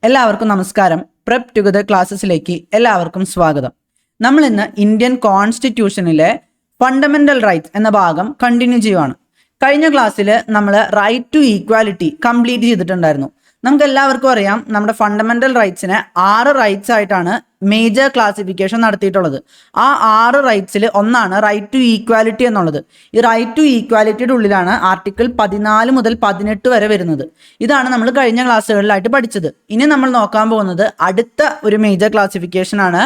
എല്ലാവർക്കും നമസ്കാരം. Prep together ക്ലാസ്സസിലേക്ക് എല്ലാവർക്കും സ്വാഗതം. നമ്മൾ ഇന്ന് ഇന്ത്യൻ കോൺസ്റ്റിറ്റ്യൂഷനിലെ ഫണ്ടമെന്റൽ റൈറ്റ്സ് എന്ന ഭാഗം കണ്ടിന്യൂ ചെയ്യുവാണ്. കഴിഞ്ഞ ക്ലാസ്സിൽ നമ്മൾ റൈറ്റ് ടു ഈക്വാലിറ്റി കംപ്ലീറ്റ് ചെയ്തിട്ടുണ്ടായിരുന്നു. നമുക്ക് എല്ലാവർക്കും അറിയാം, നമ്മുടെ ഫണ്ടമെന്റൽ റൈറ്റ്സിനെ 6 റൈറ്റ്സ് ആയിട്ടാണ് മേജർ ക്ലാസിഫിക്കേഷൻ നടത്തിയിട്ടുള്ളത്. ആ 6 റൈറ്റ്സിൽ ഒന്നാണ് റൈറ്റ് ടു ഈക്വാലിറ്റി എന്നുള്ളത്. ഈ റൈറ്റ് ടു ഈക്വാലിറ്റിയുടെ ഉള്ളിലാണ് ആർട്ടിക്കിൾ 14 മുതൽ 18 വരെ വരുന്നത്. ഇതാണ് നമ്മൾ കഴിഞ്ഞ ക്ലാസ്സുകളിലായിട്ട് പഠിച്ചത്. ഇനി നമ്മൾ നോക്കാൻ പോകുന്നത് അടുത്ത ഒരു മേജർ ക്ലാസിഫിക്കേഷൻ ആണ്.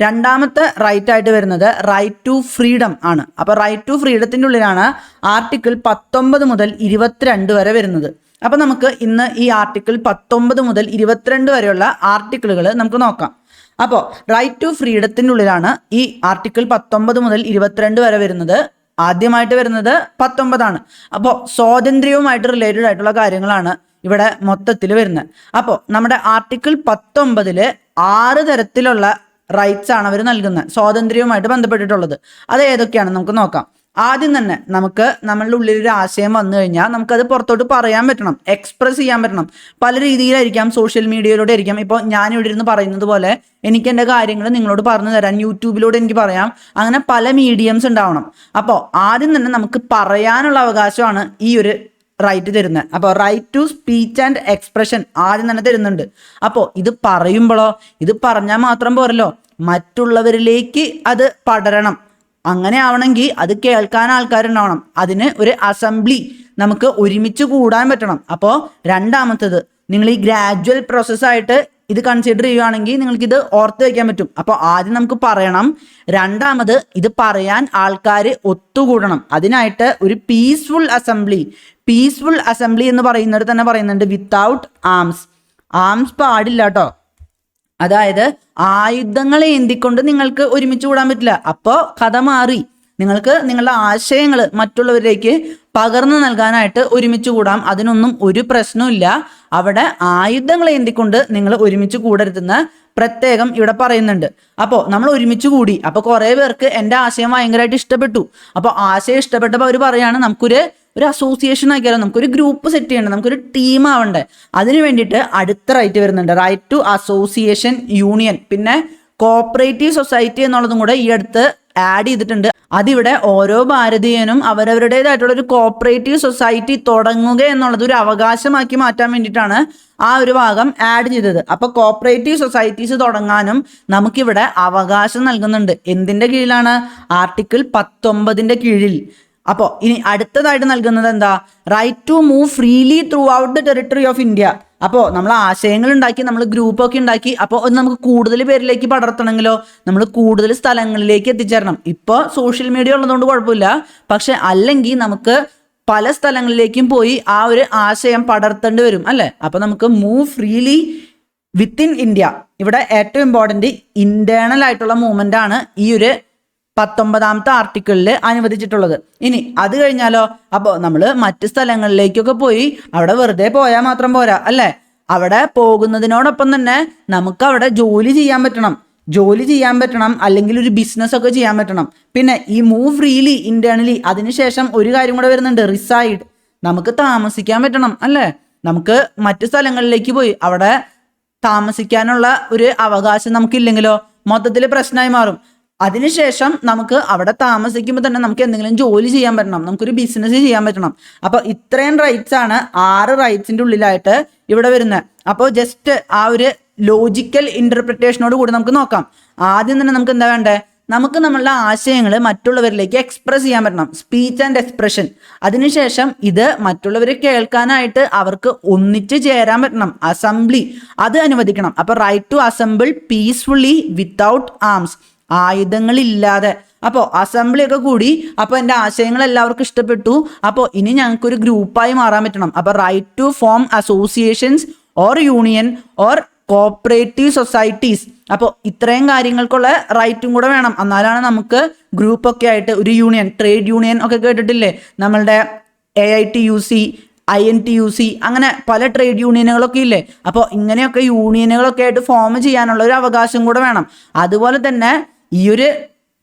രണ്ടാമത്തെ റൈറ്റ് ആയിട്ട് വരുന്നത് റൈറ്റ് ടു ഫ്രീഡം ആണ്. അപ്പോൾ റൈറ്റ് ടു ഫ്രീഡത്തിൻ്റെ ഉള്ളിലാണ് ആർട്ടിക്കിൾ 19 മുതൽ 22 വരെ വരുന്നത്. അപ്പോൾ നമുക്ക് ഇന്ന് ഈ ആർട്ടിക്കിൾ 19 മുതൽ 22 വരെയുള്ള ആർട്ടിക്കിളുകൾ നമുക്ക് നോക്കാം. അപ്പോൾ റൈറ്റ് ടു ഫ്രീഡത്തിൻ്റെ ഉള്ളിലാണ് ഈ ആർട്ടിക്കിൾ 19 മുതൽ 22 വരെ വരുന്നത്. ആദ്യമായിട്ട് വരുന്നത് 19 ആണ്. അപ്പോൾ സ്വാതന്ത്ര്യവുമായിട്ട് റിലേറ്റഡ് ആയിട്ടുള്ള കാര്യങ്ങളാണ് ഇവിടെ മൊത്തത്തിൽ വരുന്നത്. അപ്പോൾ നമ്മുടെ ആർട്ടിക്കിൾ 19 6 തരത്തിലുള്ള റൈറ്റ്സ് ആണ് അവർ നൽകുന്നത്, സ്വാതന്ത്ര്യവുമായിട്ട് ബന്ധപ്പെട്ടിട്ടുള്ളത്. അത് ഏതൊക്കെയാണ് നമുക്ക് നോക്കാം. ആദ്യം തന്നെ നമുക്ക് നമ്മളുടെ ഉള്ളിൽ ഒരു ആശയം വന്നു കഴിഞ്ഞാൽ നമുക്കത് പുറത്തോട്ട് പറയാൻ പറ്റണം, എക്സ്പ്രസ് ചെയ്യാൻ പറ്റണം. പല രീതിയിലായിരിക്കാം, സോഷ്യൽ മീഡിയയിലൂടെ ആയിരിക്കാം. ഇപ്പോൾ ഞാനിവിടെ ഇരുന്ന് പറയുന്നത് പോലെ എനിക്ക് എൻ്റെ കാര്യങ്ങൾ നിങ്ങളോട് പറഞ്ഞു തരാൻ യൂട്യൂബിലൂടെ എനിക്ക് പറയാം. അങ്ങനെ പല മീഡിയംസ് ഉണ്ടാവണം. അപ്പോൾ ആദ്യം തന്നെ നമുക്ക് പറയാനുള്ള അവകാശമാണ് ഈ ഒരു റൈറ്റ് തരുന്നത്. അപ്പോൾ right to speech and expression ആദ്യം തന്നെ തരുന്നുണ്ട്. അപ്പോൾ ഇത് പറയുമ്പോഴോ, ഇത് പറഞ്ഞാൽ മാത്രം പോരല്ലോ, മറ്റുള്ളവരിലേക്ക് അത് പടരണം. അങ്ങനെ ആവണമെങ്കിൽ അത് കേൾക്കാൻ ആൾക്കാരുണ്ടാവണം. അതിന് ഒരു അസംബ്ലി നമുക്ക് ഒരുമിച്ച് കൂടാൻ പറ്റണം. അപ്പോൾ രണ്ടാമത്തത്, നിങ്ങൾ ഈ ഗ്രാജുവൽ പ്രോസസ്സായിട്ട് ഇത് കൺസിഡർ ചെയ്യുകയാണെങ്കിൽ നിങ്ങൾക്കിത് ഓർത്ത് വയ്ക്കാൻ പറ്റും. അപ്പോൾ ആദ്യം നമുക്ക് പറയണം. രണ്ടാമത്, ഇത് പറയാൻ ആൾക്കാർ ഒത്തുകൂടണം. അതിനായിട്ട് ഒരു പീസ്ഫുൾ അസംബ്ലി എന്ന് പറയുന്നത് തന്നെ പറയുന്നുണ്ട് വിത്തൗട്ട് ആംസ് പാടില്ല കേട്ടോ. അതായത് ആയുധങ്ങൾ ഏന്തിക്കൊണ്ട് നിങ്ങൾക്ക് ഒരുമിച്ച് കൂടാൻ പറ്റില്ല. അപ്പോൾ കഥ മാറി. നിങ്ങൾക്ക് നിങ്ങളുടെ ആശയങ്ങൾ മറ്റുള്ളവരിലേക്ക് പകർന്നു നൽകാനായിട്ട് ഒരുമിച്ച് കൂടാം. അതിനൊന്നും ഒരു പ്രശ്നമില്ല. അവിടെ ആയുധങ്ങൾ ഏന്തിക്കൊണ്ട് നിങ്ങൾ ഒരുമിച്ച് കൂടരുതെന്ന് പ്രത്യേകം ഇവിടെ പറയുന്നുണ്ട്. അപ്പോൾ നമ്മൾ ഒരുമിച്ച് കൂടി. അപ്പോൾ കുറേ പേർക്ക് എൻ്റെ ആശയം ഭയങ്കരമായിട്ട് ഇഷ്ടപ്പെട്ടു. അപ്പോൾ ആശയം ഇഷ്ടപ്പെട്ടപ്പോൾ അവർ പറയാണ്, നമുക്കൊരു അസോസിയേഷൻ ആക്കിയാലോ, നമുക്കൊരു ഗ്രൂപ്പ് സെറ്റ് ചെയ്യണം, നമുക്കൊരു ടീം ആവണ്ടേ. അതിന് വേണ്ടിയിട്ട് അടുത്ത റൈറ്റ് വരുന്നുണ്ട്, റൈറ്റ് ടു അസോസിയേഷൻ യൂണിയൻ. പിന്നെ കോപ്പറേറ്റീവ് സൊസൈറ്റി എന്നുള്ളതും കൂടെ ഈ അടുത്ത് ആഡ് ചെയ്തിട്ടുണ്ട്. അതിവിടെ ഓരോ ഭാരതീയനും അവരവരുടേതായിട്ടുള്ള ഒരു കോപ്പറേറ്റീവ് സൊസൈറ്റി തുടങ്ങുക എന്നുള്ളത് ഒരു അവകാശമാക്കി മാറ്റാൻ വേണ്ടിയിട്ടാണ് ആ ഒരു ഭാഗം ആഡ് ചെയ്തത്. അപ്പോൾ കോപ്പറേറ്റീവ് സൊസൈറ്റീസ് തുടങ്ങാനും നമുക്കിവിടെ അവകാശം നൽകുന്നുണ്ട്. എന്തിൻ്റെ കീഴിലാണ്? ആർട്ടിക്കിൾ 19 കീഴിൽ. അപ്പോൾ ഇനി അടുത്തതായിട്ട് നൽകുന്നത് എന്താ? Right to move freely throughout the territory of India. അപ്പോൾ നമ്മൾ ആശയങ്ങൾ ഉണ്ടാക്കി, നമ്മൾ ഗ്രൂപ്പൊക്കെ ഉണ്ടാക്കി, അപ്പോൾ നമുക്ക് കൂടുതൽ പേരിലേക്ക് പടർത്തണമെങ്കിലോ നമ്മൾ കൂടുതൽ സ്ഥലങ്ങളിലേക്ക് എത്തിച്ചേരണം. ഇപ്പോൾ സോഷ്യൽ മീഡിയ ഉള്ളതുകൊണ്ട് കുഴപ്പമില്ല. പക്ഷെ അല്ലെങ്കിൽ നമുക്ക് പല സ്ഥലങ്ങളിലേക്കും പോയി ആ ഒരു ആശയം പടർത്തേണ്ടി വരും അല്ലേ. അപ്പോൾ നമുക്ക് മൂവ് ഫ്രീലി വിത്തിൻ ഇന്ത്യ. ഇവിടെ ഏറ്റവും ഇമ്പോർട്ടൻ്റ് ഇന്റേണൽ ആയിട്ടുള്ള മൂവ്മെൻ്റ് ആണ് ഈ ഒരു 19ാമത്തെ ആർട്ടിക്കിളിൽ അനുവദിച്ചിട്ടുള്ളത്. ഇനി അത് കഴിഞ്ഞാലോ, അപ്പോൾ നമ്മൾ മറ്റ് സ്ഥലങ്ങളിലേക്കൊക്കെ പോയി അവിടെ വെറുതെ പോയാൽ മാത്രം പോരാ അല്ലേ. അവിടെ പോകുന്നതിനോടൊപ്പം തന്നെ നമുക്ക് അവിടെ ജോലി ചെയ്യാൻ പറ്റണം, അല്ലെങ്കിൽ ഒരു ബിസിനസ് ഒക്കെ ചെയ്യാൻ പറ്റണം. പിന്നെ ഈ മൂവ് ഫ്രീലി ഇന്റേണലി, അതിനുശേഷം ഒരു കാര്യം കൂടെ വരുന്നുണ്ട്, റിസൈഡ്. നമുക്ക് താമസിക്കാൻ പറ്റണം അല്ലേ. നമുക്ക് മറ്റ് സ്ഥലങ്ങളിലേക്ക് പോയി അവിടെ താമസിക്കാനുള്ള ഒരു അവകാശം നമുക്കില്ലെങ്കിലോ മൊത്തത്തിൽ പ്രശ്നമായി മാറും. അതിനുശേഷം നമുക്ക് അവിടെ താമസിക്കുമ്പോൾ തന്നെ നമുക്ക് എന്തെങ്കിലും ജോലി ചെയ്യാൻ പറ്റണം, നമുക്കൊരു ബിസിനസ് ചെയ്യാൻ പറ്റണം. അപ്പോൾ ഇത്രയും റൈറ്റ്സ് ആണ് 6 റൈറ്റ്സിൻ്റെ ഉള്ളിലായിട്ട് ഇവിടെ വരുന്നത്. അപ്പോൾ ജസ്റ്റ് ആ ഒരു ലോജിക്കൽ ഇന്റർപ്രിറ്റേഷനോട് കൂടി നമുക്ക് നോക്കാം. ആദ്യം തന്നെ നമുക്ക് എന്താ വേണ്ടേ? നമുക്ക് നമ്മളുടെ ആശയങ്ങൾ മറ്റുള്ളവരിലേക്ക് എക്സ്പ്രസ് ചെയ്യാൻ പറ്റണം, സ്പീച്ച് ആൻഡ് എക്സ്പ്രഷൻ. അതിനുശേഷം ഇത് മറ്റുള്ളവരെ കേൾക്കാനായിട്ട് അവർക്ക് ഒന്നിച്ച് ചേരാൻ പറ്റണം, അസംബ്ലി അത് അനുവദിക്കണം. അപ്പോൾ right to assemble peacefully without arms, ആയുധങ്ങളില്ലാതെ. അപ്പോൾ അസംബ്ലി ഒക്കെ കൂടി. അപ്പോൾ എൻ്റെ ആശയങ്ങൾ എല്ലാവർക്കും ഇഷ്ടപ്പെട്ടു. അപ്പോൾ ഇനി ഞങ്ങൾക്കൊരു ഗ്രൂപ്പായി മാറാൻ പറ്റണം. അപ്പോൾ right to form associations or union or cooperative societies. അപ്പോൾ ഇത്രയും കാര്യങ്ങൾക്കുള്ള റൈറ്റും കൂടെ വേണം. എന്നാലാണ് നമുക്ക് ഗ്രൂപ്പൊക്കെ ആയിട്ട് ഒരു യൂണിയൻ, ട്രേഡ് യൂണിയൻ ഒക്കെ കേട്ടിട്ടില്ലേ നമ്മളുടെ AITUC, INTUC, അങ്ങനെ പല ട്രേഡ് യൂണിയനുകളൊക്കെ ഇല്ലേ. അപ്പോൾ ഇങ്ങനെയൊക്കെ യൂണിയനുകളൊക്കെ ആയിട്ട് ഫോം ചെയ്യാനുള്ള ഒരു അവകാശം കൂടെ വേണം. അതുപോലെ തന്നെ ഈ ഒരു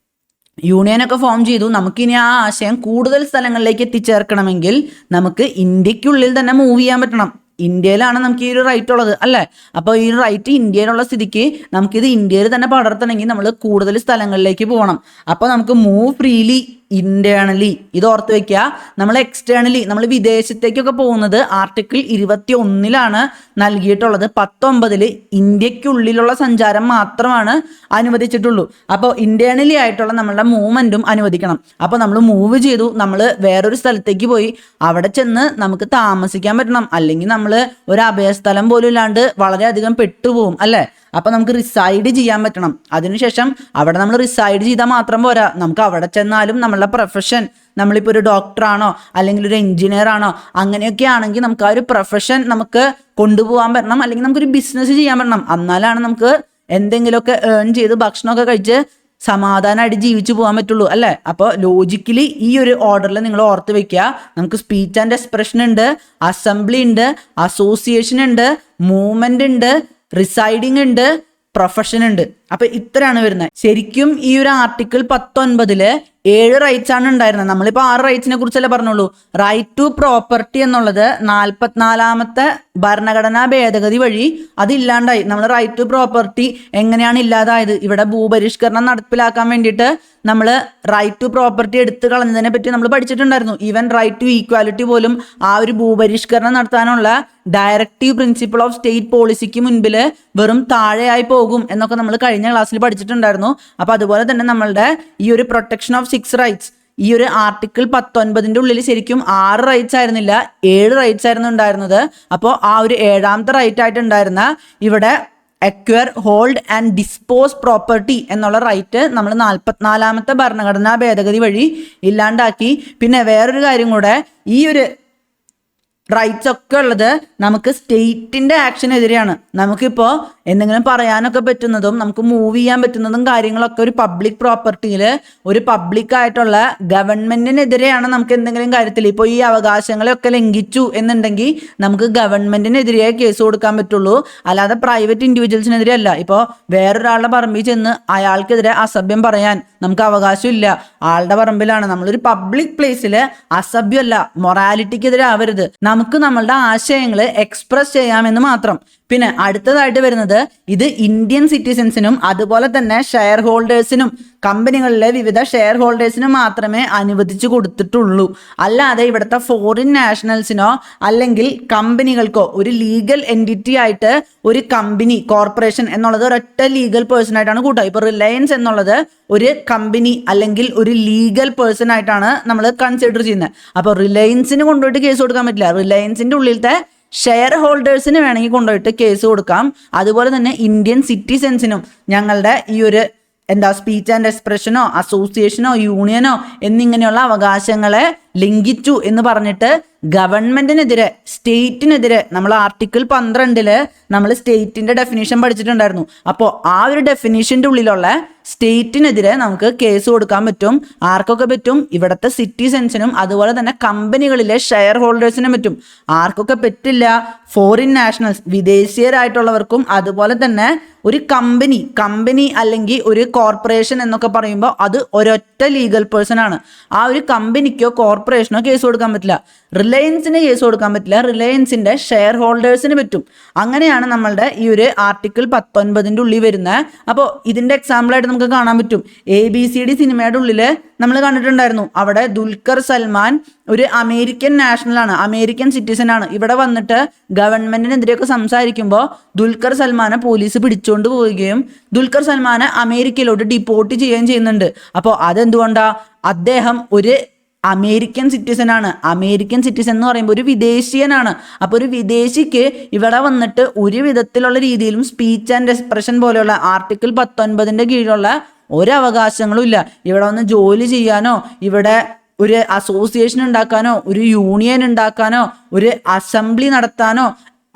യൂണിയനൊക്കെ ഫോം ചെയ്തു. നമുക്കിനി ആ ആശയം കൂടുതൽ സ്ഥലങ്ങളിലേക്ക് എത്തിച്ചേർക്കണമെങ്കിൽ നമുക്ക് ഇന്ത്യക്കുള്ളിൽ തന്നെ മൂവ് ചെയ്യാൻ പറ്റണം. ഇന്ത്യയിലാണ് നമുക്ക് ഈ ഒരു റൈറ്റ് ഉള്ളത് അല്ലേ. അപ്പോൾ ഈ ഒരു റൈറ്റ് ഇന്ത്യയിലുള്ള സ്ഥിതിക്ക് നമുക്കിത് ഇന്ത്യയിൽ തന്നെ പടർത്തണമെങ്കിൽ നമ്മൾ കൂടുതൽ സ്ഥലങ്ങളിലേക്ക് പോകണം. അപ്പോൾ നമുക്ക് മൂവ് ഫ്രീലി ഇന്റേണലി ഇത് ഓർത്ത് വെക്കുക. നമ്മൾ എക്സ്റ്റേണലി നമ്മൾ വിദേശത്തേക്കൊക്കെ പോകുന്നത് ആർട്ടിക്കിൾ 21 നൽകിയിട്ടുള്ളത്. 19 ഇന്ത്യക്കുള്ളിലുള്ള സഞ്ചാരം മാത്രമാണ് അനുവദിച്ചിട്ടുള്ളൂ. അപ്പോൾ ഇന്റേണലി ആയിട്ടുള്ള നമ്മളുടെ മൂവ്മെന്റും അനുവദിക്കണം. അപ്പോൾ നമ്മൾ മൂവ് ചെയ്തു, നമ്മൾ വേറൊരു സ്ഥലത്തേക്ക് പോയി, അവിടെ ചെന്ന് നമുക്ക് താമസിക്കാൻ പറ്റണം. അല്ലെങ്കിൽ നമ്മൾ ഒരു അഭയസ്ഥലം പോലും ഇല്ലാണ്ട് വളരെയധികം പെട്ടുപോകും അല്ലേ. അപ്പോൾ നമുക്ക് റിസൈഡ് ചെയ്യാൻ പറ്റണം. അതിനുശേഷം അവിടെ നമ്മൾ റിസൈഡ് ചെയ്താൽ മാത്രം പോരാ, നമുക്ക് അവിടെ ചെന്നാലും നമ്മളുടെ പ്രൊഫഷൻ, നമ്മളിപ്പോൾ ഒരു ഡോക്ടറാണോ അല്ലെങ്കിൽ ഒരു എഞ്ചിനീയർ ആണോ അങ്ങനെയൊക്കെ ആണെങ്കിൽ നമുക്ക് ആ ഒരു പ്രൊഫഷൻ നമുക്ക് കൊണ്ടുപോകാൻ പറ്റണം. അല്ലെങ്കിൽ നമുക്കൊരു ബിസിനസ് ചെയ്യാൻ പറ്റണം. എന്നാലാണ് നമുക്ക് എന്തെങ്കിലുമൊക്കെ ഏൺ ചെയ്ത് ഭക്ഷണമൊക്കെ കഴിച്ച് സമാധാനമായിട്ട് ജീവിച്ചു പോകാൻ പറ്റുള്ളൂ അല്ലേ. അപ്പോൾ ലോജിക്കലി ഈ ഒരു ഓർഡറിൽ നിങ്ങൾ ഓർത്ത് വെക്കുക. നമുക്ക് സ്പീച്ച് ആൻഡ് എക്സ്പ്രഷൻ ഉണ്ട്, അസംബ്ലി ഉണ്ട്, അസോസിയേഷൻ ഉണ്ട്, മൂവ്മെന്റ് ഉണ്ട്, റിസൈഡിങ് ഉണ്ട്, പ്രൊഫഷൻ ഉണ്ട്. അപ്പൊ ഇത്രയാണ് വരുന്നത്. ശരിക്കും ഈ ഒരു ആർട്ടിക്കിൾ 19 7 റൈറ്റ്സ് ആണ് ഉണ്ടായിരുന്നത്. നമ്മളിപ്പോൾ 6 റൈറ്റ്സിനെ കുറിച്ചല്ലേ പറഞ്ഞുള്ളൂ. റൈറ്റ് ടു പ്രോപ്പർട്ടി എന്നുള്ളത് 44ാമത്തെ ഭരണഘടനാ ഭേദഗതി വഴി അത് ഇല്ലാണ്ടായി. നമ്മൾ റൈറ്റ് ടു പ്രോപ്പർട്ടി എങ്ങനെയാണ് ഇല്ലാതായത്? ഇവിടെ ഭൂപരിഷ്കരണം നടപ്പിലാക്കാൻ വേണ്ടിയിട്ട് നമ്മൾ റൈറ്റ് ടു പ്രോപ്പർട്ടി എടുത്തു കളഞ്ഞതിനെ പറ്റി നമ്മൾ പഠിച്ചിട്ടുണ്ടായിരുന്നു. ഈവൻ റൈറ്റ് ടു ഈക്വാലിറ്റി പോലും ആ ഒരു ഭൂപരിഷ്കരണം നടത്താനുള്ള ഡയറക്റ്റീവ് പ്രിൻസിപ്പിൾ ഓഫ് സ്റ്റേറ്റ് പോളിസിക്ക് മുൻപിൽ വെറും താഴെയായി പോകും എന്നൊക്കെ നമ്മൾ കഴിഞ്ഞ ക്ലാസ്സിൽ പഠിച്ചിട്ടുണ്ടായിരുന്നു. അപ്പോൾ അതുപോലെ തന്നെ നമ്മളുടെ ഈ ഒരു പ്രൊട്ടക്ഷൻ ഓഫ് 6 റൈറ്റ്സ്, ഈ ഒരു ആർട്ടിക്കിൾ 19 ഉള്ളിൽ ശരിക്കും 6 റൈറ്റ്സ് ആയിരുന്നില്ല, 7 റൈറ്റ്സ് ആയിരുന്നു ഉണ്ടായിരുന്നത്. അപ്പോൾ ആ ഒരു 7ാമത്തെ റൈറ്റ് ആയിട്ട് ഉണ്ടായിരുന്ന ഇവിടെ acquire, hold and dispose property എന്നുള്ള റൈറ്റ് നമ്മൾ 44ാമത്തെ ഭരണഘടനാ ഭേദഗതി വഴി ഇല്ലാണ്ടാക്കി. പിന്നെ വേറൊരു കാര്യം കൂടെ, ഈ ഒരു റൈറ്റ്സ് ഒക്കെ ഉള്ളത് നമുക്ക് സ്റ്റേറ്റിന്റെ ആക്ഷനെതിരെയാണ്. നമുക്കിപ്പോൾ എന്തെങ്കിലും പറയാനൊക്കെ പറ്റുന്നതും നമുക്ക് മൂവ് ചെയ്യാൻ പറ്റുന്നതും കാര്യങ്ങളൊക്കെ ഒരു പബ്ലിക് പ്രോപ്പർട്ടിയിൽ ഒരു പബ്ലിക് ആയിട്ടുള്ള ഗവൺമെന്റിനെതിരെയാണ്. നമുക്ക് എന്തെങ്കിലും കാര്യത്തിൽ ഇപ്പോൾ ഈ അവകാശങ്ങളെയൊക്കെ ലംഘിച്ചു എന്നുണ്ടെങ്കിൽ നമുക്ക് ഗവൺമെന്റിനെതിരെ കേസ് കൊടുക്കാൻ പറ്റുള്ളൂ, അല്ലാതെ പ്രൈവറ്റ് ഇൻഡിവിജ്വൽസിനെതിരെ അല്ല. ഇപ്പോൾ വേറൊരാളുടെ പറമ്പിൽ ചെന്ന് അയാൾക്കെതിരെ അസഭ്യം പറയാൻ നമുക്ക് അവകാശമില്ല, ആളുടെ പറമ്പിലാണ്. നമ്മളൊരു പബ്ലിക് പ്ലേസിൽ അസഭ്യമല്ല, മൊറാലിറ്റിക്കെതിരെ ആവരുത്. നമുക്ക് നമ്മളുടെ ആശയങ്ങൾ എക്സ്പ്രസ് ചെയ്യാമെന്ന് മാത്രം. പിന്നെ അടുത്തതായിട്ട് വരുന്നത്, ഇത് ഇന്ത്യൻ സിറ്റിസൺസിനും അതുപോലെ തന്നെ ഷെയർ ഹോൾഡേഴ്സിനും കമ്പനികളിലെ വിവിധ ഷെയർ ഹോൾഡേഴ്സിനും മാത്രമേ അനുവദിച്ചു കൊടുത്തിട്ടുള്ളൂ. അല്ലാതെ ഇവിടുത്തെ ഫോറിൻ നാഷണൽസിനോ അല്ലെങ്കിൽ കമ്പനികൾക്കോ ഒരു ലീഗൽ എൻറ്റിറ്റി ആയിട്ട് ഒരു കമ്പനി, കോർപ്പറേഷൻ എന്നുള്ളത് ഒരൊറ്റ ലീഗൽ പേഴ്സൺ ആയിട്ടാണ് കൂട്ടുക. ഇപ്പോൾ റിലയൻസ് എന്നുള്ളത് ഒരു കമ്പനി അല്ലെങ്കിൽ ഒരു ലീഗൽ പേഴ്സൺ ആയിട്ടാണ് നമ്മൾ കൺസിഡർ ചെയ്യുന്നത്. അപ്പോൾ റിലയൻസിന് കൊണ്ടുപോയിട്ട് കേസ് കൊടുക്കാൻ പറ്റില്ല. റിലയൻസിൻ്റെ ഉള്ളിലത്തെ ഷെയർ ഹോൾഡേഴ്സിന് വേണമെങ്കിൽ കൊണ്ടുപോയിട്ട് കേസ് കൊടുക്കാം. അതുപോലെ തന്നെ ഇന്ത്യൻ സിറ്റിസൺസിനും ഞങ്ങളുടെ ഈ ഒരു സ്പീച്ച് ആൻഡ് എക്സ്പ്രഷനോ അസോസിയേഷനോ യൂണിയനോ എന്നിങ്ങനെയുള്ള അവകാശങ്ങളെ ലംഘിച്ചു എന്ന് പറഞ്ഞിട്ട് ഗവൺമെന്റിനെതിരെ, സ്റ്റേറ്റിനെതിരെ, നമ്മൾ ആർട്ടിക്കിൾ 12 നമ്മൾ സ്റ്റേറ്റിന്റെ ഡെഫിനേഷൻ പഠിച്ചിട്ടുണ്ടായിരുന്നു. അപ്പോൾ ആ ഒരു ഡെഫിനേഷന്റെ ഉള്ളിലുള്ള സ്റ്റേറ്റിനെതിരെ നമുക്ക് കേസ് കൊടുക്കാൻ പറ്റും. ആർക്കൊക്കെ പറ്റും? ഇവിടുത്തെ സിറ്റിസൺസിനും അതുപോലെ തന്നെ കമ്പനികളിലെ ഷെയർ ഹോൾഡേഴ്സിനും പറ്റും. ആർക്കൊക്കെ പറ്റില്ല? ഫോറിൻ നാഷണൽസ്, വിദേശീയരായിട്ടുള്ളവർക്കും അതുപോലെ തന്നെ ഒരു കമ്പനി അല്ലെങ്കിൽ ഒരു കോർപ്പറേഷൻ എന്നൊക്കെ പറയുമ്പോൾ അത് ഒരൊറ്റ ലീഗൽ പേഴ്സൺ ആണ്. ആ ഒരു കമ്പനിക്കോ കോർപ്പറേഷനോ കേസ് കൊടുക്കാൻ പറ്റില്ല. റിലയൻസിന് കേസ് കൊടുക്കാൻ പറ്റില്ല, റിലയൻസിന്റെ ഷെയർ ഹോൾഡേഴ്സിന് പറ്റും. അങ്ങനെയാണ് നമ്മളുടെ ഈ ഒരു ആർട്ടിക്കിൾ 19 ഉള്ളിൽ വരുന്നത്. അപ്പോൾ ഇതിന്റെ എക്സാമ്പിളായിട്ട് നമുക്ക് കാണാൻ പറ്റും, ABCD സിനിമയുടെ ഉള്ളിൽ നമ്മൾ കണ്ടിട്ടുണ്ടായിരുന്നു. അവിടെ ദുൽഖർ സൽമാൻ ഒരു അമേരിക്കൻ നാഷണൽ ആണ്, അമേരിക്കൻ സിറ്റിസൺ ആണ്. ഇവിടെ വന്നിട്ട് ഗവൺമെന്റിനെതിരെയൊക്കെ സംസാരിക്കുമ്പോൾ ദുൽഖർ സൽമാനെ പോലീസ് പിടിച്ചുകൊണ്ട് പോവുകയും ദുൽഖർ സൽമാനെ അമേരിക്കയിലോട്ട് ഡിപ്പോർട്ട് ചെയ്യുകയും ചെയ്യുന്നുണ്ട്. അപ്പോൾ അതെന്തുകൊണ്ടാ? അദ്ദേഹം ഒരു അമേരിക്കൻ സിറ്റിസൺ ആണ്. അമേരിക്കൻ സിറ്റിസൺ എന്ന് പറയുമ്പോൾ ഒരു വിദേശീയനാണ്. അപ്പോൾ ഒരു വിദേശിക്ക് ഇവിടെ വന്നിട്ട് ഒരു വിധത്തിലുള്ള രീതിയിലും സ്പീച്ച് ആൻഡ് എക്സ്പ്രഷൻ പോലെയുള്ള ആർട്ടിക്കിൾ 19 കീഴിലുള്ള ഒരു അവകാശങ്ങളും ഇല്ല. ഇവിടെ വന്ന് ജോലി ചെയ്യാനോ ഇവിടെ ഒരു അസോസിയേഷൻ ഉണ്ടാക്കാനോ ഒരു യൂണിയൻ ഉണ്ടാക്കാനോ ഒരു അസംബ്ലി നടത്താനോ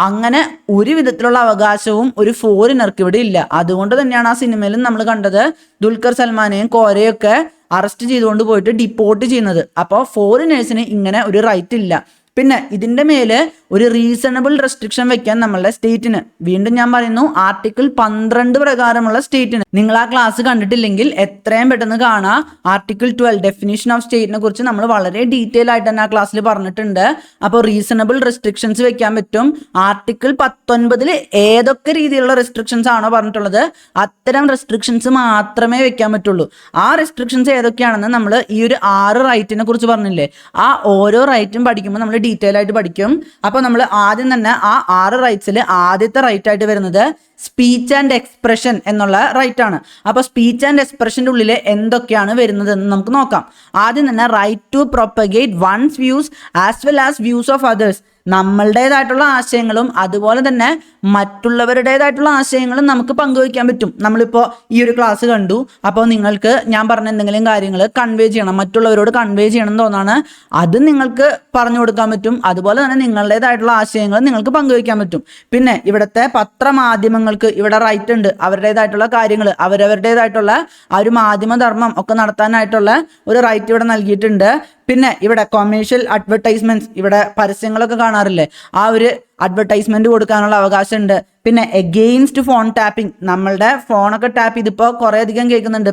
അങ്ങനെ ഒരു വിധത്തിലുള്ള അവകാശവും ഒരു ഫോറിനർക്ക് ഇവിടെ ഇല്ല. അതുകൊണ്ട് തന്നെയാണ് ആ സിനിമയിലും നമ്മൾ കണ്ടത് ദുൽഖർ സൽമാനെയും കോരയൊക്കെ അറസ്റ്റ് ചെയ്തുകൊണ്ട് പോയിട്ട് ഡിപ്പോർട്ട് ചെയ്യുന്നത്. അപ്പോൾ ഫോറിനേഴ്സിന് ഇങ്ങനെ ഒരു റൈറ്റ് ഇല്ല. പിന്നെ ഇതിൻ്റെ മേലെ ഒരു റീസണബിൾ റെസ്ട്രിക്ഷൻ വെക്കാൻ നമ്മളുടെ സ്റ്റേറ്റിന്, വീണ്ടും ഞാൻ പറയുന്നു ആർട്ടിക്കിൾ 12 പ്രകാരമുള്ള സ്റ്റേറ്റിന്. നിങ്ങൾ ആ ക്ലാസ് കണ്ടിട്ടില്ലെങ്കിൽ എത്രയും പെട്ടെന്ന് കാണുക. ആർട്ടിക്കിൾ 12 ഡെഫിനിഷൻ ഓഫ് സ്റ്റേറ്റിനെ കുറിച്ച് നമ്മൾ വളരെ ഡീറ്റെയിൽ ആയിട്ട് തന്നെ ആ ക്ലാസ്സിൽ പറഞ്ഞിട്ടുണ്ട്. അപ്പോൾ റീസണബിൾ റെസ്ട്രിക്ഷൻസ് വെക്കാൻ പറ്റും. ആർട്ടിക്കിൾ 19 ഏതൊക്കെ രീതിയിലുള്ള റെസ്ട്രിക്ഷൻസ് ആണോ പറഞ്ഞിട്ടുള്ളത് അത്തരം റെസ്ട്രിക്ഷൻസ് മാത്രമേ വെക്കാൻ പറ്റുള്ളൂ. ആ റെസ്ട്രിക്ഷൻസ് ഏതൊക്കെയാണെന്ന് നമ്മൾ ഈ ഒരു 6 റൈറ്റിനെ കുറിച്ച് പറഞ്ഞില്ലേ, ആ ഓരോ റൈറ്റും പഠിക്കുമ്പോൾ നമ്മൾ ഡീറ്റെയിൽ ആയിട്ട് പഠിക്കും. അപ്പോൾ നമ്മൾ ആദ്യം തന്നെ ആ 6 റൈറ്റ്സിൽ ആദ്യത്തെ റൈറ്റ് ആയിട്ട് വരുന്നത് സ്പീച്ച് ആൻഡ് എക്സ്പ്രഷൻ എന്നുള്ള റൈറ്റ് ആണ്. അപ്പോൾ സ്പീച്ച് ആൻഡ് എക്സ്പ്രഷൻ്റെ ഉള്ളിൽ എന്തൊക്കെയാണ് വരുന്നത് എന്ന് നമുക്ക് നോക്കാം. ആദ്യം തന്നെ right to propagate one's views as well as views of others. നമ്മളുടേതായിട്ടുള്ള ആശയങ്ങളും അതുപോലെ തന്നെ മറ്റുള്ളവരുടേതായിട്ടുള്ള ആശയങ്ങളും നമുക്ക് പങ്കുവയ്ക്കാൻ പറ്റും. നമ്മളിപ്പോൾ ഈ ഒരു ക്ലാസ് കണ്ടു, അപ്പോൾ നിങ്ങൾക്ക് ഞാൻ പറഞ്ഞ എന്തെങ്കിലും കാര്യങ്ങൾ കൺവേ ചെയ്യണം, മറ്റുള്ളവരോട് കൺവേ ചെയ്യണം എന്ന് തോന്നാണ്, അത് നിങ്ങൾക്ക് പറഞ്ഞു കൊടുക്കാൻ പറ്റും. അതുപോലെ തന്നെ നിങ്ങളുടേതായിട്ടുള്ള ആശയങ്ങൾ നിങ്ങൾക്ക് പങ്കുവയ്ക്കാൻ പറ്റും. പിന്നെ ഇവിടുത്തെ പത്രമാധ്യമങ്ങൾക്ക് ഇവിടെ റൈറ്റ് ഉണ്ട്. അവരുടേതായിട്ടുള്ള കാര്യങ്ങൾ, അവരവരുടേതായിട്ടുള്ള ആ ഒരു മാധ്യമധർമ്മം ഒക്കെ നടത്താനായിട്ടുള്ള ഒരു റൈറ്റ് ഇവിടെ നൽകിയിട്ടുണ്ട്. പിന്നെ ഇവിടെ കൊമേഴ്ഷ്യൽ അഡ്വർടൈസ്മെന്റ്സ്, ഇവിടെ പരസ്യങ്ങളൊക്കെ കാണാറില്ലേ, ആ ഒരു അഡ്വർടൈസ്മെന്റ് കൊടുക്കാനുള്ള അവകാശമുണ്ട്. പിന്നെ എഗെയിൻസ്റ്റ് ഫോൺ ടാപ്പിംഗ്, നമ്മളുടെ ഫോണൊക്കെ ടാപ്പ് ചെയ്തിപ്പോൾ കുറേ അധികം കേൾക്കുന്നുണ്ട്.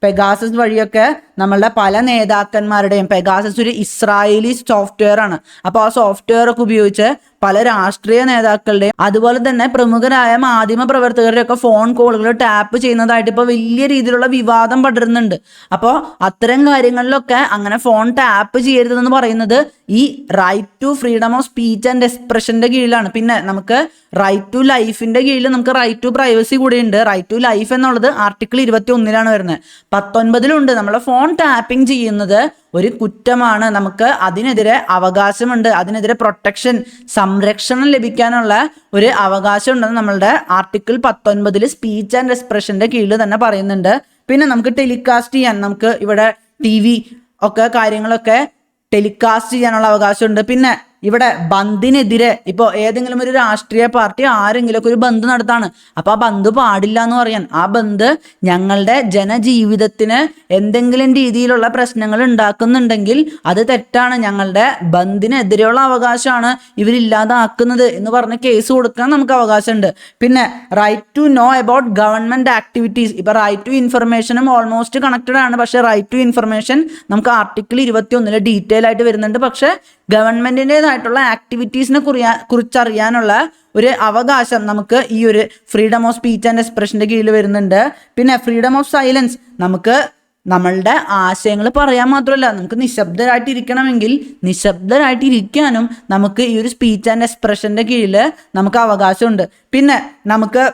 പെഗാസസ് വഴിയൊക്കെ നമ്മളുടെ പല നേതാക്കന്മാരുടെയും, പെഗാസസ് ഒരു ഇസ്രായേലി സോഫ്റ്റ്വെയർ ആണ്. അപ്പോൾ ആ സോഫ്റ്റ്വെയർ ഒക്കെ ഉപയോഗിച്ച് പല രാഷ്ട്രീയ നേതാക്കളുടെയും അതുപോലെ തന്നെ പ്രമുഖരായ മാധ്യമ പ്രവർത്തകരുടെ ഒക്കെ ഫോൺ കോളുകൾ ടാപ്പ് ചെയ്യുന്നതായിട്ട് ഇപ്പോൾ വലിയ രീതിയിലുള്ള വിവാദം പടരുന്നുണ്ട്. അപ്പോൾ അത്തരം കാര്യങ്ങളിലൊക്കെ അങ്ങനെ ഫോൺ ടാപ്പ് ചെയ്യരുതെന്ന് പറയുന്നത് ഈ right to freedom of speech and എക്സ്പ്രഷന്റെ കീഴിലാണ്. പിന്നെ നമുക്ക് റൈറ്റ് ടു ലൈഫിന്റെ കീഴിൽ നമുക്ക് റൈറ്റ് ടു പ്രൈവസി കൂടെ ഉണ്ട്. റൈറ്റ് ടു ലൈഫ് എന്നുള്ളത് ആർട്ടിക്കിൾ 21 വരുന്നത്. 19 നമ്മുടെ ഫോൺ ടാപ്പിംഗ് ചെയ്യുന്നത് ഒരു കുറ്റമാണ്. നമുക്ക് അതിനെതിരെ അവകാശമുണ്ട്, അതിനെതിരെ പ്രൊട്ടക്ഷൻ, സംരക്ഷണം ലഭിക്കാനുള്ള ഒരു അവകാശം ഉണ്ടെന്ന് നമ്മളുടെ ആർട്ടിക്കിൾ 19 സ്പീച്ച് ആൻഡ് എക്സ്പ്രഷന്റെ കീഴിൽ തന്നെ പറയുന്നുണ്ട്. പിന്നെ നമുക്ക് ടെലികാസ്റ്റ് ചെയ്യാൻ, നമുക്ക് ഇവിടെ TV ഒക്കെ കാര്യങ്ങളൊക്കെ ടെലികാസ്റ്റ് ചെയ്യാനുള്ള അവകാശമുണ്ട്. പിന്നെ ഇവിടെ ബന്ദിനെതിരെ ഇപ്പോൾ ഏതെങ്കിലും ഒരു രാഷ്ട്രീയ പാർട്ടി ആരെങ്കിലും ഒക്കെ ഒരു ബന്ദ് നടത്താണ്, അപ്പോൾ ആ ബന്ദ് പാടില്ല എന്ന് പറയാൻ, ആ ബന്ദ് ഞങ്ങളുടെ ജനജീവിതത്തിന് എന്തെങ്കിലും രീതിയിലുള്ള പ്രശ്നങ്ങൾ ഉണ്ടാക്കുന്നുണ്ടെങ്കിൽ അത് തെറ്റാണ്, ഞങ്ങളുടെ ബന്ദിനെതിരെയുള്ള അവകാശമാണ് ഇവരില്ലാതാക്കുന്നത് എന്ന് പറഞ്ഞ് കേസ് കൊടുക്കാൻ നമുക്ക് അവകാശമുണ്ട്. പിന്നെ right to know about government activities, ഇപ്പോൾ റൈറ്റ് ടു ഇൻഫർമേഷനും ഓൾമോസ്റ്റ് കണക്റ്റഡ് ആണ്. പക്ഷേ റൈറ്റ് ടു ഇൻഫർമേഷൻ നമുക്ക് ആർട്ടിക്കിൾ 21 ഡീറ്റെയിൽ ആയിട്ട് വരുന്നുണ്ട്. പക്ഷേ ഗവൺമെന്റിൻ്റെതായിട്ടുള്ള ആക്ടിവിറ്റീസിനെ കുറിച്ചറിയാനുള്ള ഒരു അവകാശം നമുക്ക് ഈ ഒരു ഫ്രീഡം ഓഫ് സ്പീച്ച് ആൻഡ് എക്സ്പ്രഷന്റെ കീഴിൽ വരുന്നുണ്ട്. പിന്നെ ഫ്രീഡം ഓഫ് സൈലൻസ്, നമുക്ക് നമ്മളുടെ ആശയങ്ങൾ പറയാൻ മാത്രമല്ല, നമുക്ക് നിശബ്ദരായിട്ടിരിക്കണമെങ്കിൽ നിശബ്ദരായിട്ടിരിക്കാനും നമുക്ക് ഈ ഒരു സ്പീച്ച് ആൻഡ് എക്സ്പ്രഷന്റെ കീഴിൽ നമുക്ക് അവകാശമുണ്ട്. പിന്നെ നമുക്ക്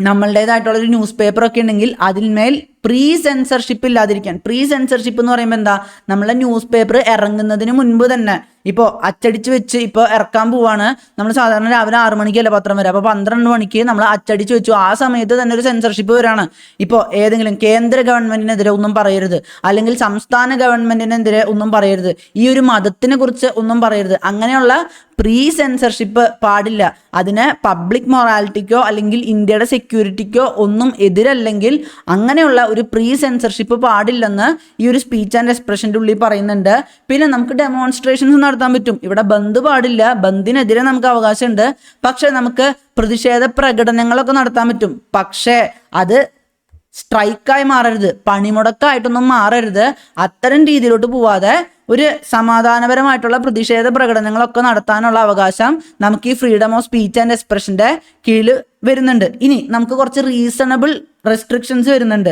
നമ്മളുടേതായിട്ടുള്ളൊരു ന്യൂസ് പേപ്പർ ഒക്കെ ഉണ്ടെങ്കിൽ അതിന്മേൽ പ്രീ സെൻസർഷിപ്പ് ഇല്ലാതിരിക്കാൻ. പ്രീ സെൻസർഷിപ്പ് എന്ന് പറയുമ്പോൾ എന്താ, നമ്മളെ ന്യൂസ് പേപ്പർ ഇറങ്ങുന്നതിന് മുൻപ് തന്നെ ഇപ്പോൾ അച്ചടിച്ച് വെച്ച് ഇപ്പോൾ ഇറക്കാൻ പോവാണ്. നമ്മൾ സാധാരണ രാവിലെ 6 മണിക്കല്ലേ പത്രം വരെ, അപ്പോൾ 12 മണിക്ക് നമ്മൾ അച്ചടിച്ച് വെച്ചു, ആ സമയത്ത് തന്നെ ഒരു സെൻസർഷിപ്പ് വരാണ്. ഇപ്പോൾ ഏതെങ്കിലും കേന്ദ്ര ഗവൺമെന്റിനെതിരെ ഒന്നും പറയരുത്, അല്ലെങ്കിൽ സംസ്ഥാന ഗവൺമെന്റിനെതിരെ ഒന്നും പറയരുത്, ഈ ഒരു മതത്തിനെ കുറിച്ച് ഒന്നും പറയരുത്, അങ്ങനെയുള്ള പ്രീ സെൻസർഷിപ്പ് പാടില്ല. അതിന് പബ്ലിക് മൊറാലിറ്റിക്കോ അല്ലെങ്കിൽ ഇന്ത്യയുടെ സെക്യൂരിറ്റിക്കോ ഒന്നും എതിരല്ലെങ്കിൽ അങ്ങനെയുള്ള ഒരു പ്രീ സെൻസർഷിപ്പ് പാടില്ലെന്ന് ഈ ഒരു സ്പീച്ച് ആൻഡ് എക്സ്പ്രഷന്റെ ഉള്ളിൽ പറയുന്നുണ്ട്. പിന്നെ നമുക്ക് ഡെമോൺസ്ട്രേഷൻസ് നടത്താൻ പറ്റും. ഇവിടെ ബന്ദ് പാടില്ല, ബന്ദിനെതിരെ നമുക്ക് അവകാശമുണ്ട്. പക്ഷെ നമുക്ക് പ്രതിഷേധ പ്രകടനങ്ങളൊക്കെ നടത്താൻ പറ്റും. പക്ഷേ അത് സ്ട്രൈക്കായി മാറരുത്, പണിമുടക്കായിട്ടൊന്നും മാറരുത്. അത്തരം രീതിയിലോട്ട് പോവാതെ ഒരു സമാധാനപരമായിട്ടുള്ള പ്രതിഷേധ പ്രകടനങ്ങളൊക്കെ നടത്താനുള്ള അവകാശം നമുക്ക് ഈ ഫ്രീഡം ഓഫ് സ്പീച്ച് ആൻഡ് എക്സ്പ്രഷന്റെ കീഴിൽ വരുന്നുണ്ട്. ഇനി നമുക്ക് കുറച്ച് റീസണബിൾ റെസ്ട്രിക്ഷൻസ് വരുന്നുണ്ട്.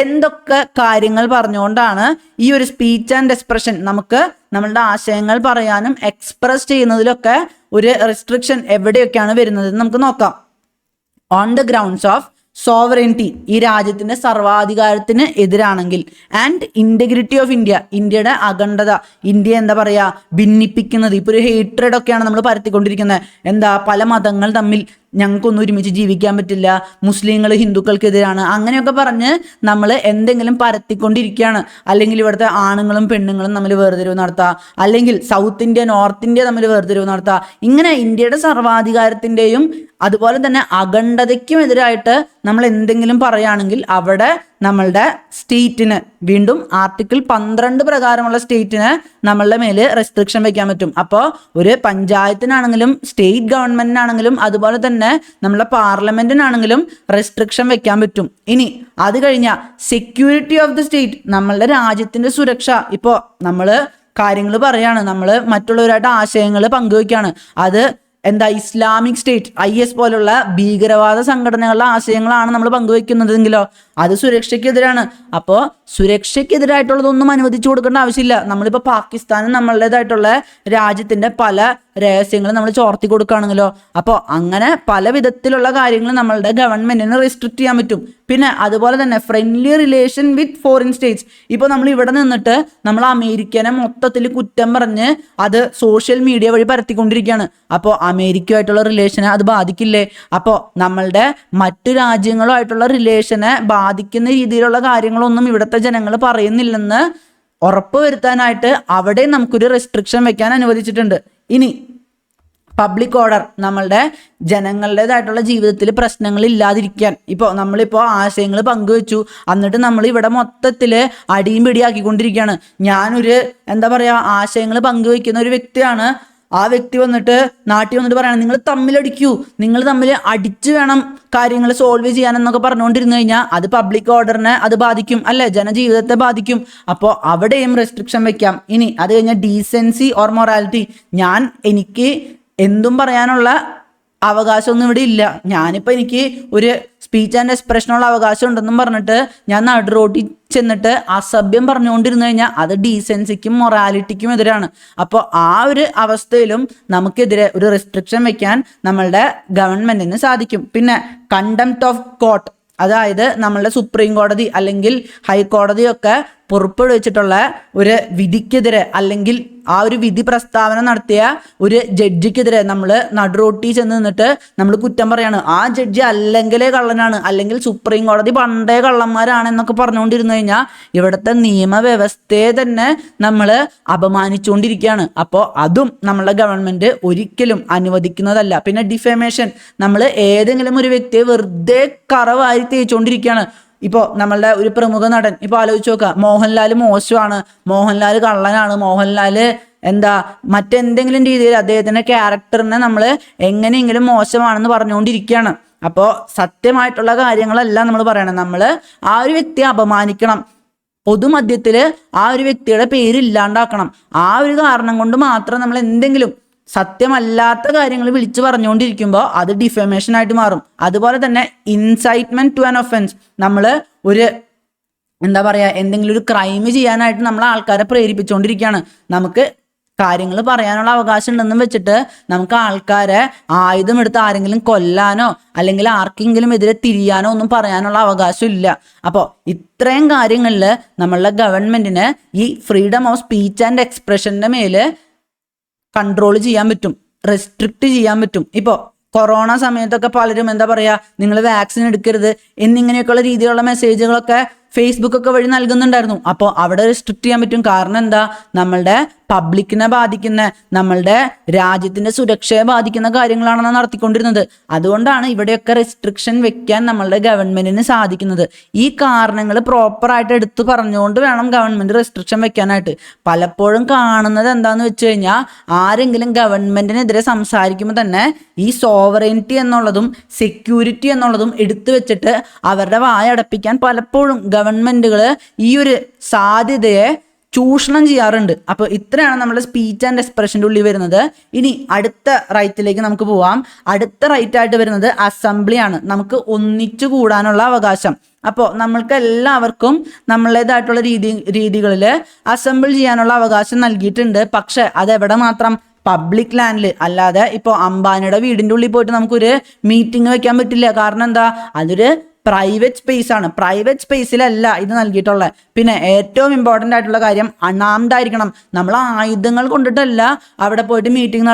എന്തൊക്കെ കാര്യങ്ങൾ പറഞ്ഞുകൊണ്ടാണ് ഈ ഒരു സ്പീച്ച് ആൻഡ് എക്സ്പ്രഷൻ, നമുക്ക് നമ്മളുടെ ആശയങ്ങൾ പറയാനും എക്സ്പ്രസ് ചെയ്യുന്നതിലൊക്കെ ഒരു റെസ്ട്രിക്ഷൻ എവിടെയൊക്കെയാണ് വരുന്നത് നമുക്ക് നോക്കാം. On the grounds of sovereignty, ഈ രാജ്യത്തിന്റെ സർവാധികാരത്തിന് എതിരാണെങ്കിൽ, ആൻഡ് ഇന്റഗ്രിറ്റി ഓഫ് ഇന്ത്യ, ഇന്ത്യയുടെ അഖണ്ഡത, ഇന്ത്യ എന്താ പറയാ ഭിന്നിപ്പിക്കുന്നത്, ഇപ്പൊ ഒരു ഹേറ്റ്രഡ് ഒക്കെയാണ് നമ്മൾ പരത്തിക്കൊണ്ടിരിക്കുന്നത്. എന്താ, പല മതങ്ങൾ തമ്മിൽ ഞങ്ങൾക്കൊന്നും ഒരുമിച്ച് ജീവിക്കാൻ പറ്റില്ല, മുസ്ലിങ്ങൾ ഹിന്ദുക്കൾക്കെതിരാണ്, അങ്ങനെയൊക്കെ പറഞ്ഞ് നമ്മൾ എന്തെങ്കിലും പരത്തിക്കൊണ്ടിരിക്കുകയാണ്. അല്ലെങ്കിൽ ഇവിടുത്തെ ആണുങ്ങളും പെണ്ണുങ്ങളും തമ്മിൽ വേർതിരിവ് നടത്തുക, അല്ലെങ്കിൽ സൗത്ത് ഇന്ത്യ നോർത്ത് ഇന്ത്യ തമ്മിൽ വേർതിരിവ് നടത്തുക. ഇങ്ങനെ ഇന്ത്യയുടെ സർവാധികാരത്തിൻ്റെയും അതുപോലെ തന്നെ അഖണ്ഡതയ്ക്കും എതിരായിട്ട് നമ്മൾ എന്തെങ്കിലും പറയുകയാണെങ്കിൽ അവിടെ നമ്മളുടെ സ്റ്റേറ്റിന്, വീണ്ടും ആർട്ടിക്കിൾ 12 പ്രകാരമുള്ള സ്റ്റേറ്റിന് നമ്മളുടെ മേൽ റെസ്ട്രിക്ഷൻ വെക്കാൻ പറ്റും. അപ്പോൾ ഒരു പഞ്ചായത്തിനാണെങ്കിലും സ്റ്റേറ്റ് ഗവൺമെന്റിനാണെങ്കിലും അതുപോലെ തന്നെ നമ്മളെ പാർലമെന്റിനാണെങ്കിലും റെസ്ട്രിക്ഷൻ വെക്കാൻ പറ്റും. ഇനി അത് കഴിഞ്ഞാൽ സെക്യൂരിറ്റി ഓഫ് ദി സ്റ്റേറ്റ്, നമ്മളുടെ രാജ്യത്തിന്റെ സുരക്ഷ. ഇപ്പോൾ നമ്മൾ കാര്യങ്ങൾ പറയാണ്, നമ്മൾ മറ്റുള്ളവരായിട്ട് ആശയങ്ങൾ പങ്കുവയ്ക്കാണ്. അത് എന്താ, ഇസ്ലാമിക് സ്റ്റേറ്റ് IS പോലുള്ള ഭീകരവാദ സംഘടനകളുടെ ആശയങ്ങളാണ് നമ്മൾ പങ്കുവെക്കുന്നതെങ്കിലോ അത് സുരക്ഷയ്ക്കെതിരാണ്. അപ്പോൾ സുരക്ഷയ്ക്കെതിരായിട്ടുള്ളതൊന്നും അനുവദിച്ചു കൊടുക്കേണ്ട ആവശ്യമില്ല. നമ്മളിപ്പോൾ പാകിസ്ഥാനും നമ്മളുടേതായിട്ടുള്ള രാജ്യത്തിന്റെ പല രഹസ്യങ്ങൾ നമ്മൾ ചോർത്തി കൊടുക്കുകയാണെങ്കിലോ, അപ്പോൾ അങ്ങനെ പല വിധത്തിലുള്ള കാര്യങ്ങൾ നമ്മളുടെ ഗവൺമെന്റിന് റെസ്ട്രിക്ട് ചെയ്യാൻ പറ്റും. പിന്നെ അതുപോലെ തന്നെ friendly relation with foreign States. ഇപ്പോൾ നമ്മൾ ഇവിടെ നിന്നിട്ട് നമ്മൾ അമേരിക്കനെ മൊത്തത്തിൽ കുറ്റം പറഞ്ഞ് അത് സോഷ്യൽ മീഡിയ വഴി പരത്തിക്കൊണ്ടിരിക്കുകയാണ്. അപ്പോൾ അമേരിക്കയുമായിട്ടുള്ള റിലേഷനെ അത് ബാധിക്കില്ലേ? അപ്പോൾ നമ്മളുടെ മറ്റു രാജ്യങ്ങളുമായിട്ടുള്ള റിലേഷനെ ബാധിക്കുന്ന രീതിയിലുള്ള കാര്യങ്ങളൊന്നും ഇവിടുത്തെ ജനങ്ങൾ പറയുന്നില്ലെന്ന് ഉറപ്പ് വരുത്താനായിട്ട് അവിടെ നമുക്കൊരു റെസ്ട്രിക്ഷൻ വെക്കാൻ അനുവദിച്ചിട്ടുണ്ട്. ഇനി പബ്ലിക് ഓർഡർ, നമ്മളുടെ ജനങ്ങളുടേതായിട്ടുള്ള ജീവിതത്തിൽ പ്രശ്നങ്ങൾ ഇല്ലാതിരിക്കാൻ. ഇപ്പോൾ നമ്മളിപ്പോൾ ആശയങ്ങൾ പങ്കുവെച്ചു, എന്നിട്ട് നമ്മൾ ഇവിടെ മൊത്തത്തിൽ അടിയും പിടിയാക്കിക്കൊണ്ടിരിക്കുകയാണ്. ഞാനൊരു എന്താ പറയുക, ആശയങ്ങൾ പങ്കുവെക്കുന്ന ഒരു വ്യക്തിയാണ്. ആ വ്യക്തി വന്നിട്ട് നാട്ടിൽ വന്നിട്ട് പറയണം, നിങ്ങൾ തമ്മിലടിക്കൂ, നിങ്ങൾ തമ്മിൽ അടിച്ചു വേണം കാര്യങ്ങൾ സോൾവ് ചെയ്യാനെന്നൊക്കെ പറഞ്ഞുകൊണ്ടിരുന്നു കഴിഞ്ഞാൽ അത് പബ്ലിക് ഓർഡറിനെ അത് ബാധിക്കും, അല്ലേ? ജനജീവിതത്തെ ബാധിക്കും. അപ്പോൾ അവിടെയും റെസ്ട്രിക്ഷൻ വെക്കാം. ഇനി അത് കഴിഞ്ഞാൽ ഡീസൻസി ഓർ മൊറാലിറ്റി. എനിക്ക് എന്തും പറയാനുള്ള അവകാശമൊന്നും ഇവിടെ ഇല്ല. ഞാനിപ്പോൾ എനിക്ക് ഒരു സ്പീച്ച് ആൻഡ് എക്സ്പ്രഷനുള്ള അവകാശം ഉണ്ടെന്നും പറഞ്ഞിട്ട് ഞാൻ നടു റോട്ടിൽ ചെന്നിട്ട് അസഭ്യം പറഞ്ഞുകൊണ്ടിരുന്നു കഴിഞ്ഞാൽ അത് ഡീസൻസിക്കും മൊറാലിറ്റിക്കും എതിരാണ്. അപ്പോൾ ആ ഒരു അവസ്ഥയിലും നമുക്കെതിരെ ഒരു റെസ്ട്രിക്ഷൻ വെക്കാൻ നമ്മളുടെ ഗവൺമെന്റിന് സാധിക്കും. പിന്നെ കണ്ടംപ്റ്റ് ഓഫ് കോർട്ട്, അതായത് നമ്മളുടെ സുപ്രീം കോടതി അല്ലെങ്കിൽ ഹൈക്കോടതിയൊക്കെ പുറപ്പെടുവിച്ചിട്ടുള്ള ഒരു വിധിക്കെതിരെ അല്ലെങ്കിൽ ആ ഒരു വിധി പ്രസ്താവന നടത്തിയ ഒരു ജഡ്ജിക്കെതിരെ നമ്മൾ നടുറോട്ടി ചെന്ന് നിന്നിട്ട് നമ്മൾ കുറ്റം പറയാണ്. ആ ജഡ്ജി അല്ലെങ്കിലേ കള്ളനാണ്, അല്ലെങ്കിൽ സുപ്രീം കോടതി പണ്ടേ കള്ളന്മാരാണ് എന്നൊക്കെ പറഞ്ഞുകൊണ്ടിരുന്നു കഴിഞ്ഞാൽ ഇവിടുത്തെ നിയമവ്യവസ്ഥയെ തന്നെ നമ്മൾ അപമാനിച്ചുകൊണ്ടിരിക്കുകയാണ്. അപ്പോൾ അതും നമ്മളുടെ ഗവൺമെന്റ് ഒരിക്കലും അനുവദിക്കുന്നതല്ല. പിന്നെ ഡിഫമേഷൻ, നമ്മൾ ഏതെങ്കിലും ഒരു വ്യക്തിയെ വെറുതെ കറവായി തേച്ചുകൊണ്ടിരിക്കുകയാണ്. ഇപ്പോൾ നമ്മളുടെ ഒരു പ്രമുഖ നടൻ, ഇപ്പോൾ ആലോചിച്ച് നോക്കുക, മോഹൻലാൽ മോശമാണ്, മോഹൻലാൽ കള്ളനാണ്, മോഹൻലാൽ മറ്റെന്തെങ്കിലും രീതിയിൽ അദ്ദേഹത്തിന്റെ ക്യാരക്ടറിനെ നമ്മൾ എങ്ങനെയെങ്കിലും മോശമാണെന്ന് പറഞ്ഞുകൊണ്ടിരിക്കുകയാണ്. അപ്പോൾ സത്യമായിട്ടുള്ള കാര്യങ്ങളല്ല നമ്മൾ പറയണം. നമ്മൾ ആ ഒരു വ്യക്തിയെ അപമാനിക്കണം, പൊതുമധ്യത്തിൽ ആ ഒരു വ്യക്തിയുടെ പേര് ഇല്ലാണ്ടാക്കണം. ആ ഒരു കാരണം കൊണ്ട് മാത്രം നമ്മൾ എന്തെങ്കിലും സത്യമല്ലാത്ത കാര്യങ്ങൾ വിളിച്ചു പറഞ്ഞുകൊണ്ടിരിക്കുമ്പോൾ അത് ഡിഫമേഷൻ ആയിട്ട് മാറും. അതുപോലെ തന്നെ ഇൻസൈറ്റ്മെന്റ് ടു ആൻ ഒഫൻസ്, നമ്മൾ ഒരു എന്തെങ്കിലും ഒരു ക്രൈം ചെയ്യാനായിട്ട് നമ്മൾ ആൾക്കാരെ പ്രേരിപ്പിച്ചുകൊണ്ടിരിക്കുകയാണ്. നമുക്ക് കാര്യങ്ങൾ പറയാനുള്ള അവകാശം ഉണ്ടെന്നും വെച്ചിട്ട് നമുക്ക് ആൾക്കാരെ ആയുധമെടുത്ത് ആരെങ്കിലും കൊല്ലാനോ അല്ലെങ്കിൽ ആർക്കെങ്കിലും എതിരെ തിരിയാനോ ഒന്നും പറയാനുള്ള അവകാശം ഇല്ല. അപ്പോൾ ഇത്രയും കാര്യങ്ങളിൽ നമ്മളുടെ ഗവൺമെന്റിന് ഈ ഫ്രീഡം ഓഫ് സ്പീച്ച് ആൻഡ് എക്സ്പ്രഷന്റെ മേല് കൺട്രോൾ ചെയ്യാൻ പറ്റും, റെസ്ട്രിക്റ്റ് ചെയ്യാൻ പറ്റും. ഇപ്പോൾ കൊറോണ സമയത്തൊക്കെ പലരും നിങ്ങൾ വാക്സിൻ എടുക്കരുത് എന്നിങ്ങനെയൊക്കെയുള്ള രീതിയിലുള്ള മെസ്സേജുകളൊക്കെ ഫേസ്ബുക്കൊക്കെ വഴി നൽകുന്നുണ്ടായിരുന്നു. അപ്പോൾ അവിടെ റെസ്ട്രിക്റ്റ് ചെയ്യാൻ പറ്റും. കാരണം നമ്മളുടെ പബ്ലിക്കിനെ ബാധിക്കുന്ന, നമ്മളുടെ രാജ്യത്തിന്റെ സുരക്ഷയെ ബാധിക്കുന്ന കാര്യങ്ങളാണ് നടത്തിക്കൊണ്ടിരുന്നത്. അതുകൊണ്ടാണ് ഇവിടെയൊക്കെ റെസ്ട്രിക്ഷൻ വെക്കാൻ നമ്മളുടെ ഗവൺമെന്റിന് സാധിക്കുന്നത്. ഈ കാരണങ്ങൾ പ്രോപ്പറായിട്ട് എടുത്തു പറഞ്ഞുകൊണ്ട് വേണം ഗവൺമെന്റ് റെസ്ട്രിക്ഷൻ വെക്കാനായിട്ട്. പലപ്പോഴും കാണുന്നത് എന്താന്ന് വെച്ച് കഴിഞ്ഞാൽ, ആരെങ്കിലും ഗവൺമെന്റിനെതിരെ സംസാരിക്കുമ്പോൾ തന്നെ ഈ സോവറൈനിറ്റി എന്നുള്ളതും സെക്യൂരിറ്റി എന്നുള്ളതും എടുത്തു വെച്ചിട്ട് അവരുടെ വായടപ്പിക്കാൻ പലപ്പോഴും ഗവൺമെന്റുകൾ ഈ ഒരു സാധ്യതയെ ചൂഷണം ചെയ്യാറുണ്ട്. അപ്പോൾ ഇത്രയാണ് നമ്മുടെ സ്പീച്ച് ആൻഡ് എക്സ്പ്രഷൻ്റെ ഉള്ളിൽ വരുന്നത്. ഇനി അടുത്ത റൈറ്റിലേക്ക് നമുക്ക് പോവാം. അടുത്ത റൈറ്റ് ആയിട്ട് വരുന്നത് അസംബ്ലിയാണ്, നമുക്ക് ഒന്നിച്ചു കൂടാനുള്ള അവകാശം. അപ്പോൾ നമ്മൾക്ക് എല്ലാവർക്കും നമ്മളുടേതായിട്ടുള്ള രീതികളിൽ അസംബിൾ ചെയ്യാനുള്ള അവകാശം നൽകിയിട്ടുണ്ട്. പക്ഷെ അതെവിടെ മാത്രം? പബ്ലിക് ലാൻഡിൽ. അല്ലാതെ ഇപ്പോൾ അംബാനിയുടെ വീടിൻ്റെ ഉള്ളിൽ പോയിട്ട് നമുക്കൊരു മീറ്റിംഗ് വെക്കാൻ പറ്റില്ല. കാരണം അതൊരു പ്രൈവറ്റ് സ്പേസ് ആണ്. പ്രൈവറ്റ് സ്പേസിലല്ല ഇത് നൽകിയിട്ടുള്ളത്. പിന്നെ ഏറ്റവും ഇമ്പോർട്ടൻ്റ് ആയിട്ടുള്ള കാര്യം, അൺആംഡ് ആയിരിക്കണം. നമ്മൾ ആയുധങ്ങൾ കൊണ്ടിട്ടല്ല അവിടെ പോയിട്ട് മീറ്റിംഗ്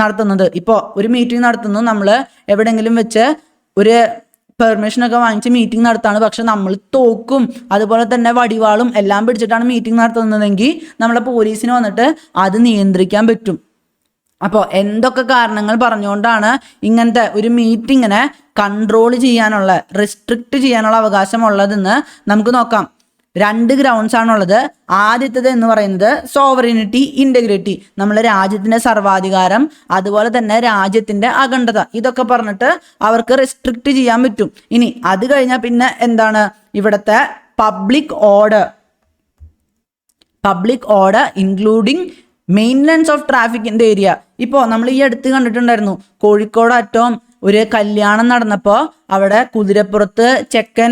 നടത്തുന്നത്. ഇപ്പോൾ ഒരു മീറ്റിംഗ് നടത്തുന്നു, നമ്മൾ എവിടെയെങ്കിലും വെച്ച് ഒരു പെർമിഷനൊക്കെ വാങ്ങിച്ച് മീറ്റിംഗ് നടത്താണ്. പക്ഷെ നമ്മൾ തോക്കും അതുപോലെ തന്നെ വടിവാളും എല്ലാം പിടിച്ചിട്ടാണ് മീറ്റിംഗ് നടത്തുന്നതെങ്കിൽ നമ്മളെ പോലീസിന് വന്നിട്ട് അത് നിയന്ത്രിക്കാൻ പറ്റും. അപ്പോൾ എന്തൊക്കെ കാരണങ്ങൾ പറഞ്ഞുകൊണ്ടാണ് ഇങ്ങനത്തെ ഒരു മീറ്റിങ്ങിനെ കൺട്രോൾ ചെയ്യാനുള്ള, റെസ്ട്രിക്റ്റ് ചെയ്യാനുള്ള അവകാശമുള്ളതെന്ന് നമുക്ക് നോക്കാം. 2 ഗ്രൗണ്ട്സ് ആണുള്ളത്. ആദ്യത്തേത് എന്ന് പറയുന്നത് സോവറിനിറ്റി, ഇൻറ്റഗ്രിറ്റി, നമ്മളെ രാജ്യത്തിന്റെ സർവാധികാരം, അതുപോലെ തന്നെ രാജ്യത്തിന്റെ അഖണ്ഡത, ഇതൊക്കെ പറഞ്ഞിട്ട് അവർക്ക് റെസ്ട്രിക്റ്റ് ചെയ്യാൻ പറ്റും. ഇനി അത് കഴിഞ്ഞാൽ പിന്നെ എന്താണ് ഇവിടുത്തെ public order including maintenance of traffic in the area. ഇപ്പോൾ നമ്മൾ ഈ അടുത്ത് കണ്ടിട്ടുണ്ടായിരുന്നു, കോഴിക്കോട് അറ്റവും ഒരു കല്യാണം നടന്നപ്പോൾ അവിടെ കുതിരപ്പുറത്ത് ചെക്കൻ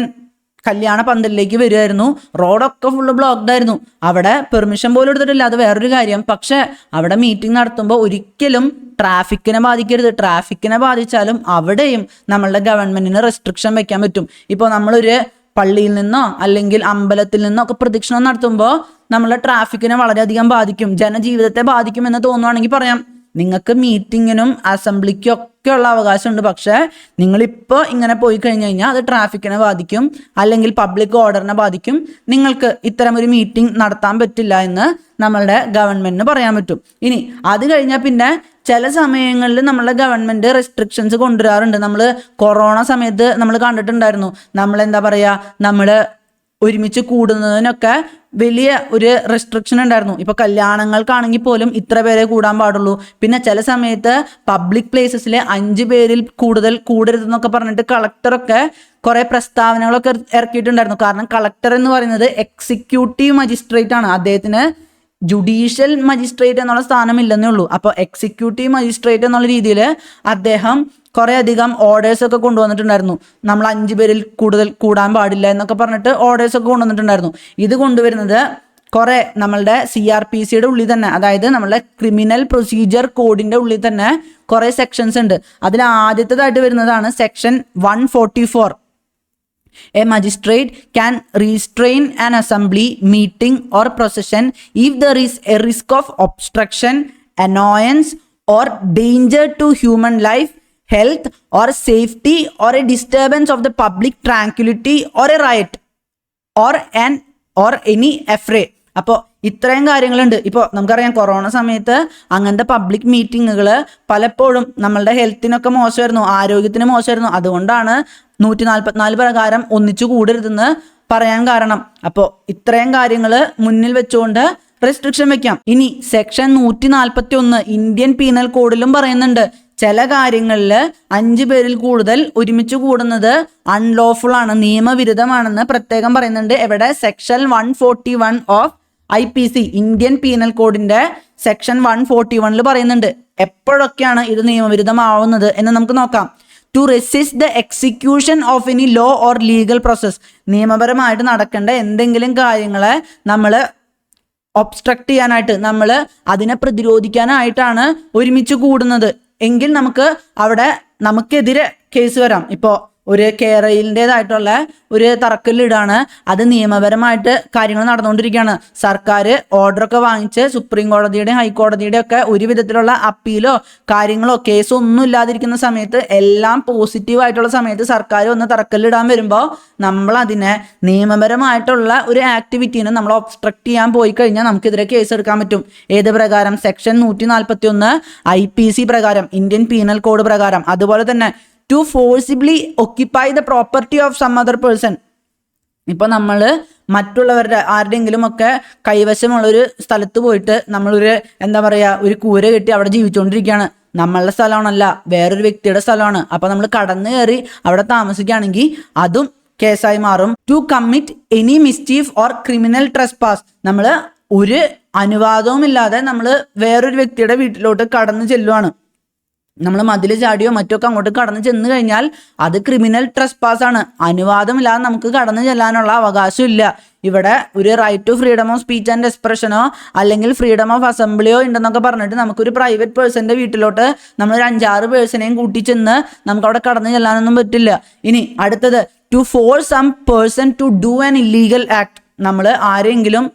കല്യാണ പന്തലിലേക്ക് വരുമായിരുന്നു. റോഡൊക്കെ ഫുള്ള് ബ്ലോക്ക്ഡ് ആയിരുന്നു. അവിടെ പെർമിഷൻ പോലും എടുത്തിട്ടില്ല, അത് വേറൊരു കാര്യം. പക്ഷെ അവിടെ മീറ്റിംഗ് നടത്തുമ്പോൾ ഒരിക്കലും ട്രാഫിക്കിനെ ബാധിക്കരുത്. ട്രാഫിക്കിനെ ബാധിച്ചാലും അവിടെയും നമ്മളുടെ ഗവൺമെന്റിന് റെസ്ട്രിക്ഷൻ വെക്കാൻ പറ്റും. ഇപ്പോൾ നമ്മളൊരു പള്ളിയിൽ നിന്നോ അല്ലെങ്കിൽ അമ്പലത്തിൽ നിന്നോ ഒക്കെ പ്രദക്ഷിണം നടത്തുമ്പോൾ നമ്മളെ ട്രാഫിക്കിനെ വളരെയധികം ബാധിക്കും, ജനജീവിതത്തെ ബാധിക്കുമെന്ന് തോന്നുവാണെങ്കിൽ പറയാം, നിങ്ങൾക്ക് മീറ്റിങ്ങിനും അസംബ്ലിക്കും ഒക്കെ ഉള്ള അവകാശമുണ്ട്. പക്ഷേ നിങ്ങളിപ്പോൾ ഇങ്ങനെ പോയി കഴിഞ്ഞ് കഴിഞ്ഞാൽ അത് ട്രാഫിക്കിനെ ബാധിക്കും, അല്ലെങ്കിൽ പബ്ലിക് ഓർഡറിനെ ബാധിക്കും, നിങ്ങൾക്ക് ഇത്തരം ഒരു മീറ്റിംഗ് നടത്താൻ പറ്റില്ല എന്ന് നമ്മളുടെ ഗവൺമെന്റിന് പറയാൻ പറ്റും. ഇനി അത് കഴിഞ്ഞാൽ പിന്നെ ചില സമയങ്ങളിൽ നമ്മളുടെ ഗവൺമെന്റ് റെസ്ട്രിക്ഷൻസ് കൊണ്ടുവരാറുണ്ട്. നമ്മൾ കൊറോണ സമയത്ത് നമ്മൾ കണ്ടിട്ടുണ്ടായിരുന്നു, നമ്മളെന്താ പറയുക, നമ്മൾ ഒരുമിച്ച് കൂടുന്നതിനൊക്കെ വലിയ ഒരു റെസ്ട്രിക്ഷൻ ഉണ്ടായിരുന്നു. ഇപ്പോൾ കല്യാണങ്ങൾക്കാണെങ്കിൽ പോലും ഇത്ര പേരെ കൂടാൻ പാടുള്ളൂ. പിന്നെ ചില സമയത്ത് പബ്ലിക് പ്ലേസസിൽ 5 പേരിൽ കൂടുതൽ കൂടരുതെന്നൊക്കെ പറഞ്ഞിട്ട് കളക്ടറൊക്കെ കുറേ പ്രസ്താവനകളൊക്കെ ഇറക്കിയിട്ടുണ്ടായിരുന്നു. കാരണം കളക്ടർ എന്ന് പറയുന്നത് എക്സിക്യൂട്ടീവ് മജിസ്ട്രേറ്റ് ആണ്, അദ്ദേഹത്തിന് ജുഡീഷ്യൽ മജിസ്ട്രേറ്റ് എന്നുള്ള സ്ഥാനമില്ലെന്നേ ഉള്ളൂ. അപ്പോൾ എക്സിക്യൂട്ടീവ് മജിസ്ട്രേറ്റ് എന്നുള്ള രീതിയിൽ അദ്ദേഹം കുറേ അധികം ഓർഡേഴ്സ് ഒക്കെ കൊണ്ടുവന്നിട്ടുണ്ടായിരുന്നു. നമ്മൾ 5 പേരിൽ കൂടുതൽ കൂടാൻ പാടില്ല എന്നൊക്കെ പറഞ്ഞിട്ട് ഓർഡേഴ്സ് ഒക്കെ കൊണ്ടുവന്നിട്ടുണ്ടായിരുന്നു. ഇത് കൊണ്ടുവരുന്നത് കുറേ നമ്മളുടെ CRPCയുടെ ഉള്ളിൽ തന്നെ, അതായത് നമ്മളുടെ ക്രിമിനൽ പ്രൊസീജിയർ കോഡിൻ്റെ ഉള്ളിൽ തന്നെ കുറേ സെക്ഷൻസ് ഉണ്ട്. അതിൽ ആദ്യത്തേതായിട്ട് വരുന്നതാണ് section 144. A magistrate can restrain an assembly, meeting or procession if there is a risk of obstruction, annoyance or danger to human life, health or safety, or a disturbance of the public tranquility, or a riot or any affray. അപ്പോൾ ഇത്രയും കാര്യങ്ങളുണ്ട്. ഇപ്പോൾ നമുക്കറിയാം corona സമയത്ത് അങ്ങനത്തെ public മീറ്റിങ്ങുകൾ പലപ്പോഴും നമ്മളുടെ ഹെൽത്തിനൊക്കെ മോശമായിരുന്നു, ആരോഗ്യത്തിന് മോശമായിരുന്നു. അതുകൊണ്ടാണ് 144 പ്രകാരം ഒന്നിച്ചു കൂടരുതെന്ന് പറയാൻ കാരണം. അപ്പോൾ ഇത്രയും കാര്യങ്ങൾ മുന്നിൽ വെച്ചുകൊണ്ട് റെസ്ട്രിക്ഷൻ വെക്കാം. ഇനി സെക്ഷൻ 141 ഇന്ത്യൻ പീനൽ കോഡിലും പറയുന്നുണ്ട്, ചില കാര്യങ്ങളിൽ 5 പേരിൽ കൂടുതൽ ഒരുമിച്ച് കൂടുന്നത് അൺലോഫുൾ ആണ്, നിയമവിരുദ്ധമാണെന്ന് പ്രത്യേകം പറയുന്നുണ്ട്. എവിടെ? Section 141 of IPC, Indian penal കോഡിന്റെ സെക്ഷൻ 141 പറയുന്നുണ്ട്. എപ്പോഴൊക്കെയാണ് ഇത് നിയമവിരുദ്ധമാവുന്നത് എന്ന് നമുക്ക് നോക്കാം. To resist the execution of any law or legal process, നിയമപരമായിട്ട് നടക്കേണ്ട എന്തെങ്കിലും കാര്യങ്ങളെ നമ്മൾ ഒബ്സ്ട്രക്ട് ചെയ്യാനായിട്ട്, നമ്മൾ അതിനെ പ്രതിരോധിക്കാനായിട്ടാണ് ഒരുമിച്ച് കൂടുന്നത് എങ്കിൽ നമുക്കെതിരെ കേസ് വരാം. ഇപ്പോൾ ഒരു കേരളിൻ്റെതായിട്ടുള്ള ഒരു തറക്കല്ലിടാണ്, അത് നിയമപരമായിട്ട് കാര്യങ്ങൾ നടന്നുകൊണ്ടിരിക്കുകയാണ്. സർക്കാർ ഓർഡറൊക്കെ വാങ്ങിച്ച് സുപ്രീം കോടതിയുടെയും ഹൈക്കോടതിയുടെ ഒക്കെ ഒരു വിധത്തിലുള്ള അപ്പീലോ കാര്യങ്ങളോ കേസോ ഒന്നും ഇല്ലാതിരിക്കുന്ന സമയത്ത്, എല്ലാം പോസിറ്റീവായിട്ടുള്ള സമയത്ത് സർക്കാർ ഒന്ന് തറക്കല്ലിടാൻ വരുമ്പോൾ നമ്മൾ അതിനെ നിയമപരമായിട്ടുള്ള ഒരു ആക്ടിവിറ്റീനെ നമ്മൾ ഒബ്സ്ട്രക്ട് ചെയ്യാൻ പോയി കഴിഞ്ഞാൽ നമുക്കെതിരെ കേസ് എടുക്കാൻ പറ്റും. ഏത് പ്രകാരം? സെക്ഷൻ 141 IPC പ്രകാരം, ഇന്ത്യൻ പീനൽ കോഡ് പ്രകാരം. അതുപോലെ തന്നെ to forcibly occupy the property of some other person. ഇപ്പോൾ നമ്മൾ മറ്റുള്ളവരുടെ ആരുടെയെങ്കിലും ഒക്കെ കൈവശമുള്ളൊരു സ്ഥലത്ത് പോയിട്ട് നമ്മളൊരു ഒരു കൂര കെട്ടി അവിടെ ജീവിച്ചുകൊണ്ടിരിക്കുകയാണ്. നമ്മളുടെ സ്ഥലമാണല്ല, വേറൊരു വ്യക്തിയുടെ സ്ഥലമാണ്. അപ്പോൾ നമ്മൾ കടന്നു കയറി അവിടെ താമസിക്കുകയാണെങ്കിൽ അതും കേസായി മാറും. To commit any mischief or criminal trespass, നമ്മൾ ഒരു അനുവാദവും ഇല്ലാതെ നമ്മൾ വേറൊരു വ്യക്തിയുടെ വീട്ടിലോട്ട് കടന്നു ചെല്ലുവാണ്. നമ്മൾ മതിൽ ചാടിയോ മറ്റൊക്കെ അങ്ങോട്ട് കടന്നു ചെന്ന് കഴിഞ്ഞാൽ അത് ക്രിമിനൽ ട്രെസ്പാസ് ആണ്. അനുവാദമില്ലാതെ നമുക്ക് കടന്നു ചെല്ലാനുള്ള അവകാശമില്ല. ഇവിടെ ഒരു right to freedom of speech and എക്സ്പ്രഷനോ അല്ലെങ്കിൽ ഫ്രീഡം ഓഫ് അസംബ്ലിയോ ഉണ്ടെന്നൊക്കെ പറഞ്ഞിട്ട് നമുക്കൊരു പ്രൈവറ്റ് പേഴ്സന്റെ വീട്ടിലോട്ട് നമ്മളൊരു 5-6 പേഴ്സണെയും കൂട്ടി ചെന്ന് നമുക്ക് അവിടെ കടന്നു ചെല്ലാനൊന്നും പറ്റില്ല. ഇനി അടുത്തത്, to force some person to do an illegal act, നമ്മൾ ആരെങ്കിലും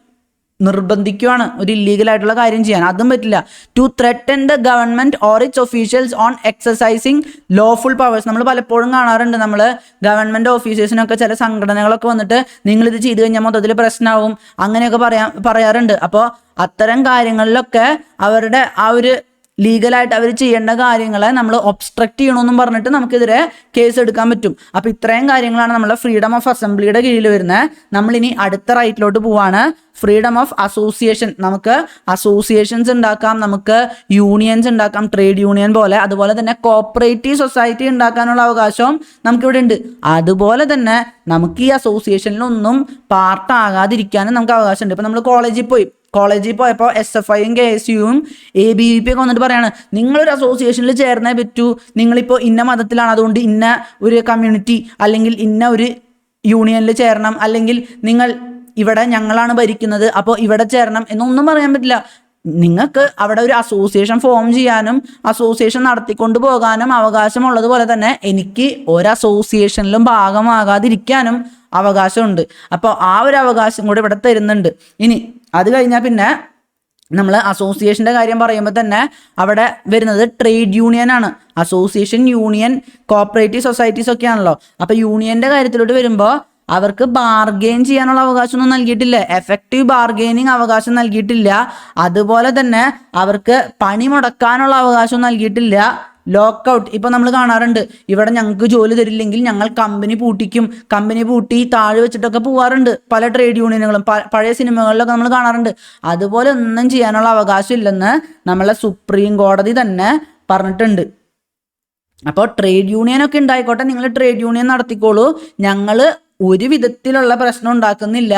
നിർബന്ധിക്കുവാണ് ഒരു ഇല്ലീഗൽ ആയിട്ടുള്ള കാര്യം ചെയ്യാൻ, അതും പറ്റില്ല. To threaten the government or its officials on exercising lawful powers, നമ്മൾ പലപ്പോഴും കാണാറുണ്ട്, നമ്മൾ ഗവൺമെന്റ് ഓഫീസേഴ്സിനൊക്കെ ചില സംഘടനകളൊക്കെ വന്നിട്ട് നിങ്ങളിത് ചെയ്തു കഴിഞ്ഞാൽ മൊത്തത്തിൽ പ്രശ്നമാവും അങ്ങനെയൊക്കെ പറയാറുണ്ട്. അപ്പോൾ അത്തരം കാര്യങ്ങളിലൊക്കെ അവരുടെ ആ ഒരു ലീഗലായിട്ട് അവർ ചെയ്യേണ്ട കാര്യങ്ങളെ നമ്മൾ ഒബ്സ്ട്രക്ട് ചെയ്യണമെന്നും പറഞ്ഞിട്ട് നമുക്കെതിരെ കേസ് എടുക്കാൻ പറ്റും. അപ്പോൾ ഇത്രയും കാര്യങ്ങളാണ് നമ്മളെ ഫ്രീഡം ഓഫ് അസംബ്ലിയുടെ കീഴിൽ വരുന്നത്. നമ്മളിനി അടുത്ത റൈറ്റിലോട്ട് പോവാണ്. Freedom of association. നമുക്ക് അസോസിയേഷൻസ് ഉണ്ടാക്കാം, നമുക്ക് യൂണിയൻസ് ഉണ്ടാക്കാം, ട്രേഡ് യൂണിയൻ പോലെ. അതുപോലെ തന്നെ കോപ്പറേറ്റീവ് സൊസൈറ്റി ഉണ്ടാക്കാനുള്ള അവകാശവും നമുക്കിവിടെ ഉണ്ട്. അതുപോലെ തന്നെ നമുക്ക് ഈ അസോസിയേഷനിലൊന്നും പാർട്ടാകാതിരിക്കാനും നമുക്ക് അവകാശമുണ്ട്. ഇപ്പം നമ്മൾ കോളേജിൽ പോയപ്പോൾ SFIയും KSUവും ABVP ഒക്കെ വന്നിട്ട് പറയാണ്, നിങ്ങളൊരു അസോസിയേഷനിൽ ചേർന്നേ പറ്റൂ, നിങ്ങളിപ്പോൾ ഇന്ന മതത്തിലാണ്, അതുകൊണ്ട് ഇന്ന ഒരു കമ്മ്യൂണിറ്റി അല്ലെങ്കിൽ ഇന്ന ഒരു യൂണിയനിൽ ചേരണം, അല്ലെങ്കിൽ നിങ്ങൾ ഇവിടെ ഞങ്ങളാണ് ഭരിക്കുന്നത് അപ്പോൾ ഇവിടെ ചേരണം എന്നൊന്നും പറയാൻ പറ്റില്ല. നിങ്ങൾക്ക് അവിടെ ഒരു അസോസിയേഷൻ ഫോം ചെയ്യാനും അസോസിയേഷൻ നടത്തിക്കൊണ്ട് പോകാനും അവകാശമുള്ളതുപോലെ തന്നെ എനിക്ക് ഒരു അസോസിയേഷനിലും ഭാഗമാകാതിരിക്കാനും അവകാശമുണ്ട്. അപ്പോൾ ആ ഒരു അവകാശം കൂടെ ഇവിടെ തരുന്നുണ്ട്. ഇനി അത് കഴിഞ്ഞാൽ പിന്നെ നമ്മൾ അസോസിയേഷൻ്റെ കാര്യം പറയുമ്പോൾ തന്നെ അവിടെ വരുന്നത് ട്രേഡ് യൂണിയൻ ആണ്. അസോസിയേഷൻ, യൂണിയൻ, കോപ്പറേറ്റീവ് സൊസൈറ്റീസ് ഒക്കെ ആണല്ലോ. അപ്പോൾ യൂണിയൻ്റെ കാര്യത്തിലോട്ട് വരുമ്പോൾ അവർക്ക് ബാർഗെയിൻ ചെയ്യാനുള്ള അവകാശമൊന്നും നൽകിയിട്ടില്ല. എഫക്റ്റീവ് ബാർഗെയിനിങ് അവകാശം നൽകിയിട്ടില്ല. അതുപോലെ തന്നെ അവർക്ക് പണി മുടക്കാനുള്ള അവകാശം നൽകിയിട്ടില്ല. ലോക്കൗട്ട് ഇപ്പോൾ നമ്മൾ കാണാറുണ്ട്, ഇവിടെ ഞങ്ങൾക്ക് ജോലി തരില്ലെങ്കിൽ ഞങ്ങൾ കമ്പനി പൂട്ടിക്കും, കമ്പനി പൂട്ടി താഴെ വെച്ചിട്ടൊക്കെ പോവാറുണ്ട് പല ട്രേഡ് യൂണിയനുകളും. പഴയ സിനിമകളിലൊക്കെ നമ്മൾ കാണാറുണ്ട്. അതുപോലെ ഒന്നും ചെയ്യാനുള്ള അവകാശം ഇല്ലെന്ന് നമ്മളെ സുപ്രീം കോടതി തന്നെ പറഞ്ഞിട്ടുണ്ട്. അപ്പോൾ ട്രേഡ് യൂണിയനൊക്കെ ഉണ്ടായിക്കോട്ടെ, നിങ്ങൾ ട്രേഡ് യൂണിയൻ നടത്തിക്കോളൂ, ഞങ്ങൾ ഒരു വിധത്തിലുള്ള പ്രശ്നം ഉണ്ടാക്കുന്നില്ല.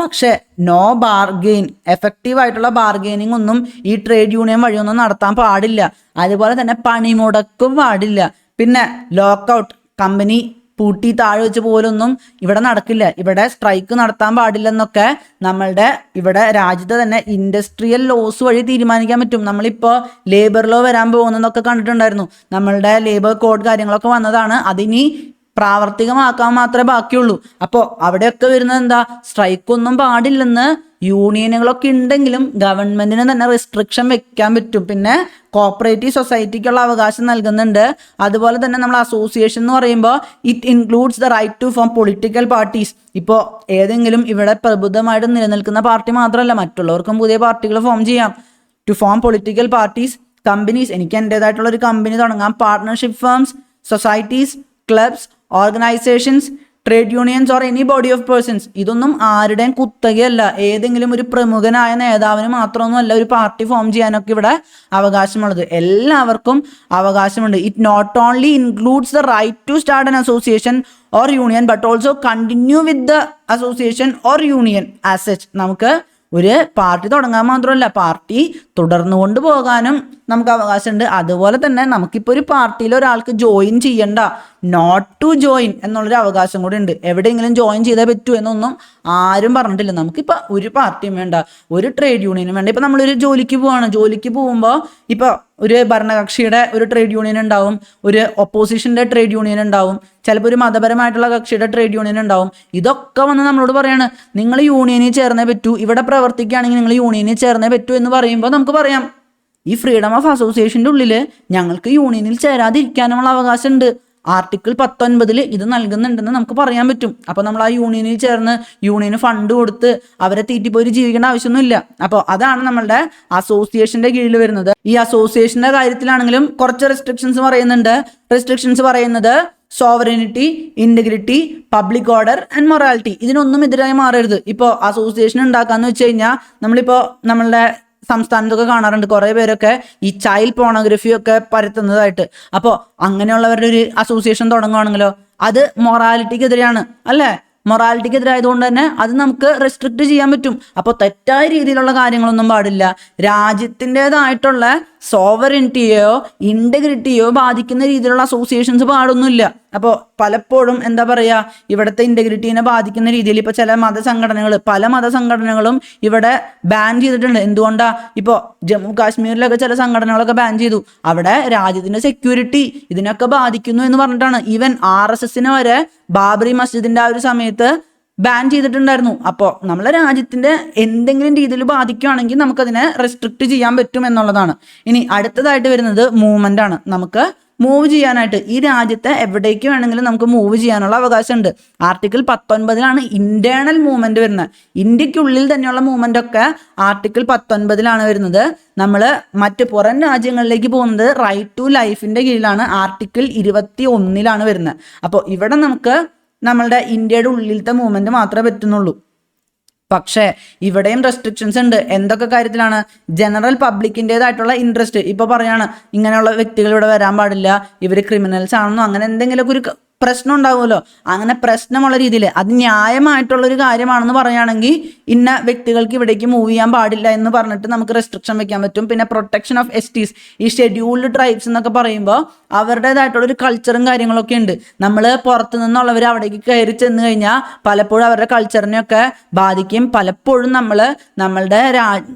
പക്ഷേ നോ ബാർഗെയിൻ, എഫക്റ്റീവായിട്ടുള്ള ബാർഗെയിനിങ് ഒന്നും ഈ ട്രേഡ് യൂണിയൻ വഴിയൊന്നും നടത്താൻ പാടില്ല. അതുപോലെ തന്നെ പണിമുടക്കും പാടില്ല. പിന്നെ ലോക്കൗട്ട്, കമ്പനി പൂട്ടി താഴെ വെച്ച് പോലൊന്നും ഇവിടെ നടക്കില്ല. ഇവിടെ സ്ട്രൈക്ക് നടത്താൻ പാടില്ലെന്നൊക്കെ നമ്മളുടെ ഇവിടെ രാജ്യത്തെ തന്നെ ഇൻഡസ്ട്രിയൽ ലോസ് വഴി തീരുമാനിക്കാൻ പറ്റും. നമ്മളിപ്പോൾ ലേബർ ലോ വരാൻ പോകുന്നതൊക്കെ കണ്ടിട്ടുണ്ടായിരുന്നു. നമ്മളുടെ ലേബർ കോഡ് കാര്യങ്ങളൊക്കെ വന്നതാണ്. അതിനി പ്രാവർത്തികമാക്കാൻ മാത്രമേ ബാക്കിയുള്ളൂ. അപ്പോൾ അവിടെയൊക്കെ വരുന്നത് എന്താ, സ്ട്രൈക്കൊന്നും പാടില്ലെന്ന് യൂണിയനുകളൊക്കെ ഉണ്ടെങ്കിലും ഗവൺമെന്റിന് തന്നെ റെസ്ട്രിക്ഷൻ വെക്കാൻ പറ്റും. പിന്നെ കോപ്പറേറ്റീവ് സൊസൈറ്റിക്കുള്ള അവകാശം നൽകുന്നുണ്ട്. അതുപോലെ തന്നെ നമ്മൾ അസോസിയേഷൻ എന്ന് പറയുമ്പോൾ it includes the right to form political parties. ഇപ്പോൾ ഏതെങ്കിലും ഇവിടെ പ്രബുദ്ധമായിട്ട് നിലനിൽക്കുന്ന പാർട്ടി മാത്രമല്ല, മറ്റുള്ളവർക്കും പുതിയ പാർട്ടികൾ ഫോം ചെയ്യാം. To form political parties, companies, എനിക്ക് എൻ്റേതായിട്ടുള്ള ഒരു കമ്പനി തുടങ്ങാം, partnership firms, societies, clubs, organisations, trade unions or any body of persons. ഇതൊന്നും ആരുടെയും കുത്തകയല്ല. ഏതെങ്കിലും ഒരു പ്രമുഖനായ നേതാവിന് മാത്രമൊന്നുമല്ല ഒരു പാർട്ടി ഫോം ചെയ്യാനൊക്കെ ഇവിടെ അവകാശമുള്ളത്. എല്ലാവർക്കും അവകാശമുണ്ട്. It not only includes the right to start an association or union but also continue with the association or union as such. നമുക്ക് ഒരു പാർട്ടി തുടങ്ങാൻ മാത്രമല്ല, പാർട്ടി തുടർന്നു കൊണ്ട് പോകാനും നമുക്ക് അവകാശമുണ്ട്. അതുപോലെ തന്നെ നമുക്കിപ്പോൾ ഒരു പാർട്ടിയിൽ ഒരാൾക്ക് ജോയിൻ ചെയ്യണ്ട, നോട്ട് ടു ജോയിൻ എന്നുള്ളൊരു അവകാശം കൂടി ഉണ്ട്. എവിടെയെങ്കിലും ജോയിൻ ചെയ്തേ പറ്റൂ എന്നൊന്നും ആരും പറഞ്ഞിട്ടില്ല. നമുക്കിപ്പോൾ ഒരു പാർട്ടിയും വേണ്ട, ഒരു ട്രേഡ് യൂണിയനും വേണ്ട. ഇപ്പം നമ്മളൊരു ജോലിക്ക് പോവാണ്, ജോലിക്ക് പോകുമ്പോൾ ഇപ്പോൾ ഒരു ഭരണകക്ഷിയുടെ ഒരു ട്രേഡ് യൂണിയൻ ഉണ്ടാവും, ഒരു ഒപ്പോസിഷൻ്റെ ട്രേഡ് യൂണിയൻ ഉണ്ടാവും, ചിലപ്പോൾ ഒരു മതപരമായിട്ടുള്ള കക്ഷിയുടെ ട്രേഡ് യൂണിയൻ ഉണ്ടാവും. ഇതൊക്കെ വന്ന് നമ്മളോട് പറയാണ്, നിങ്ങൾ യൂണിയനിൽ ചേർന്നേ പറ്റൂ, ഇവിടെ പ്രവർത്തിക്കുകയാണെങ്കിൽ നിങ്ങൾ യൂണിയനിൽ ചേർന്നേ പറ്റൂ എന്ന് പറയുമ്പോൾ നമുക്ക് പറയാം, ഈ ഫ്രീഡം ഓഫ് അസോസിയേഷൻ്റെ ഉള്ളിൽ ഞങ്ങൾക്ക് യൂണിയനിൽ ചേരാതിരിക്കാനുള്ള അവകാശമുണ്ട്. ആർട്ടിക്കിൾ 19 ഇത് നൽകുന്നുണ്ടെന്ന് നമുക്ക് പറയാൻ പറ്റും. അപ്പോൾ നമ്മൾ ആ യൂണിയനിൽ ചേർന്ന് യൂണിയന് ഫണ്ട് കൊടുത്ത് അവരെ തീറ്റിപ്പോയി ജീവിക്കേണ്ട ആവശ്യമൊന്നുമില്ല. അപ്പോൾ അതാണ് നമ്മളുടെ അസോസിയേഷൻ്റെ കീഴിൽ വരുന്നത്. ഈ അസോസിയേഷൻ്റെ കാര്യത്തിലാണെങ്കിലും കുറച്ച് റെസ്ട്രിക്ഷൻസ് പറയുന്നത് sovereignty, integrity, public order and morality, ഇതിനൊന്നും എതിരായി മാറരുത്. ഇപ്പോൾ അസോസിയേഷൻ ഉണ്ടാക്കാന്ന് വെച്ച് കഴിഞ്ഞാൽ നമ്മളിപ്പോൾ നമ്മളുടെ സംസ്ഥാനത്തൊക്കെ കാണാറുണ്ട് കുറേ പേരൊക്കെ ഈ ചൈൽഡ് പോണോഗ്രഫി ഒക്കെ പരത്തുന്നതായിട്ട്. അപ്പോൾ അങ്ങനെയുള്ളവരുടെ ഒരു അസോസിയേഷൻ തുടങ്ങുകയാണെങ്കിലോ അത് മൊറാലിറ്റിക്കെതിരെയാണ് അല്ലേ? മൊറാലിറ്റിക്കെതിരായതുകൊണ്ട് തന്നെ അത് നമുക്ക് റെസ്ട്രിക്റ്റ് ചെയ്യാൻ പറ്റും. അപ്പോൾ തെറ്റായ രീതിയിലുള്ള കാര്യങ്ങളൊന്നും പാടില്ല. രാജ്യത്തിൻ്റെതായിട്ടുള്ള സോവറിനിറ്റിയോ ഇൻറ്റഗ്രിറ്റിയോ ബാധിക്കുന്ന രീതിയിലുള്ള അസോസിയേഷൻസ് പാടൊന്നുമില്ല. അപ്പോൾ പലപ്പോഴും എന്താ പറയുക, ഇവിടുത്തെ ഇൻറ്റഗ്രിറ്റീനെ ബാധിക്കുന്ന രീതിയിൽ ഇപ്പോൾ പല മതസംഘടനകളും ഇവിടെ ബാൻ ചെയ്തിട്ടുണ്ട്. എന്തുകൊണ്ടാണ്? ഇപ്പോൾ ജമ്മു കാശ്മീരിലൊക്കെ ചില സംഘടനകളൊക്കെ ബാൻ ചെയ്തു. അവിടെ രാജ്യത്തിൻ്റെ സെക്യൂരിറ്റി ഇതിനൊക്കെ ബാധിക്കുന്നു എന്ന് പറഞ്ഞിട്ടാണ്. ഈവൻ RSSനെ വരെ ബാബറി മസ്ജിദിൻ്റെ ആ ഒരു സമയത്ത് ബാൻ ചെയ്തിട്ടുണ്ടായിരുന്നു. അപ്പോൾ നമ്മളെ രാജ്യത്തിൻ്റെ എന്തെങ്കിലും രീതിയിൽ ബാധിക്കുകയാണെങ്കിൽ നമുക്കതിനെ റെസ്ട്രിക്റ്റ് ചെയ്യാൻ പറ്റും എന്നുള്ളതാണ്. ഇനി അടുത്തതായിട്ട് വരുന്നത് മൂവ്മെൻ്റ് ആണ്. നമുക്ക് മൂവ് ചെയ്യാനായിട്ട് ഈ രാജ്യത്തെ എവിടേക്ക് വേണമെങ്കിലും നമുക്ക് മൂവ് ചെയ്യാനുള്ള അവകാശമുണ്ട്. ആർട്ടിക്കിൾ 19 ഇന്റേണൽ മൂവ്മെന്റ് വരുന്നത്. ഇന്ത്യക്കുള്ളിൽ തന്നെയുള്ള മൂവ്മെന്റ് ഒക്കെ ആർട്ടിക്കിൾ 19 വരുന്നത്. നമ്മൾ മറ്റ് പുറം രാജ്യങ്ങളിലേക്ക് പോകുന്നത് റൈറ്റ് ടു ലൈഫിന്റെ കീഴിലാണ്, ആർട്ടിക്കിൾ 21 വരുന്നത്. അപ്പോൾ ഇവിടെ നമുക്ക് നമ്മളുടെ ഇന്ത്യയുടെ ഉള്ളിലത്തെ മൂവ്മെന്റ് മാത്രമേ പറ്റുന്നുള്ളൂ. പക്ഷേ ഇവിടെയും റെസ്ട്രിക്ഷൻസ് ഉണ്ട്. എന്തൊക്കെ കാര്യത്തിലാണ്? ജനറൽ പബ്ലിക്കിൻ്റെതായിട്ടുള്ള ഇൻട്രസ്റ്റ്. ഇപ്പോൾ പറയാണ് ഇങ്ങനെയുള്ള വ്യക്തികൾ ഇവിടെ വരാൻ പാടില്ല, ഇവർ ക്രിമിനൽസ് ആണെന്നോ അങ്ങനെ എന്തെങ്കിലുമൊക്കെ ഒരു പ്രശ്നം ഉണ്ടാവുമല്ലോ. അങ്ങനെ പ്രശ്നമുള്ള രീതിയിൽ അത് ന്യായമായിട്ടുള്ളൊരു കാര്യമാണെന്ന് പറയുകയാണെങ്കിൽ ഇന്ന വ്യക്തികൾക്ക് ഇവിടേക്ക് മൂവ് ചെയ്യാൻ പാടില്ല എന്ന് പറഞ്ഞിട്ട് നമുക്ക് റെസ്ട്രിക്ഷൻ വെക്കാൻ പറ്റും. പിന്നെ പ്രൊട്ടക്ഷൻ ഓഫ് എസ്റ്റീസ്, ഈ ഷെഡ്യൂൾഡ് ട്രൈബ്സ് എന്നൊക്കെ പറയുമ്പോൾ അവരുടേതായിട്ടുള്ളൊരു കൾച്ചറും കാര്യങ്ങളൊക്കെ ഉണ്ട്. നമ്മൾ പുറത്തു നിന്നുള്ളവർ അവിടേക്ക് കയറി ചെന്ന് കഴിഞ്ഞാൽ പലപ്പോഴും അവരുടെ കൾച്ചറിനെയൊക്കെ ബാധിക്കും. പലപ്പോഴും നമ്മളുടെ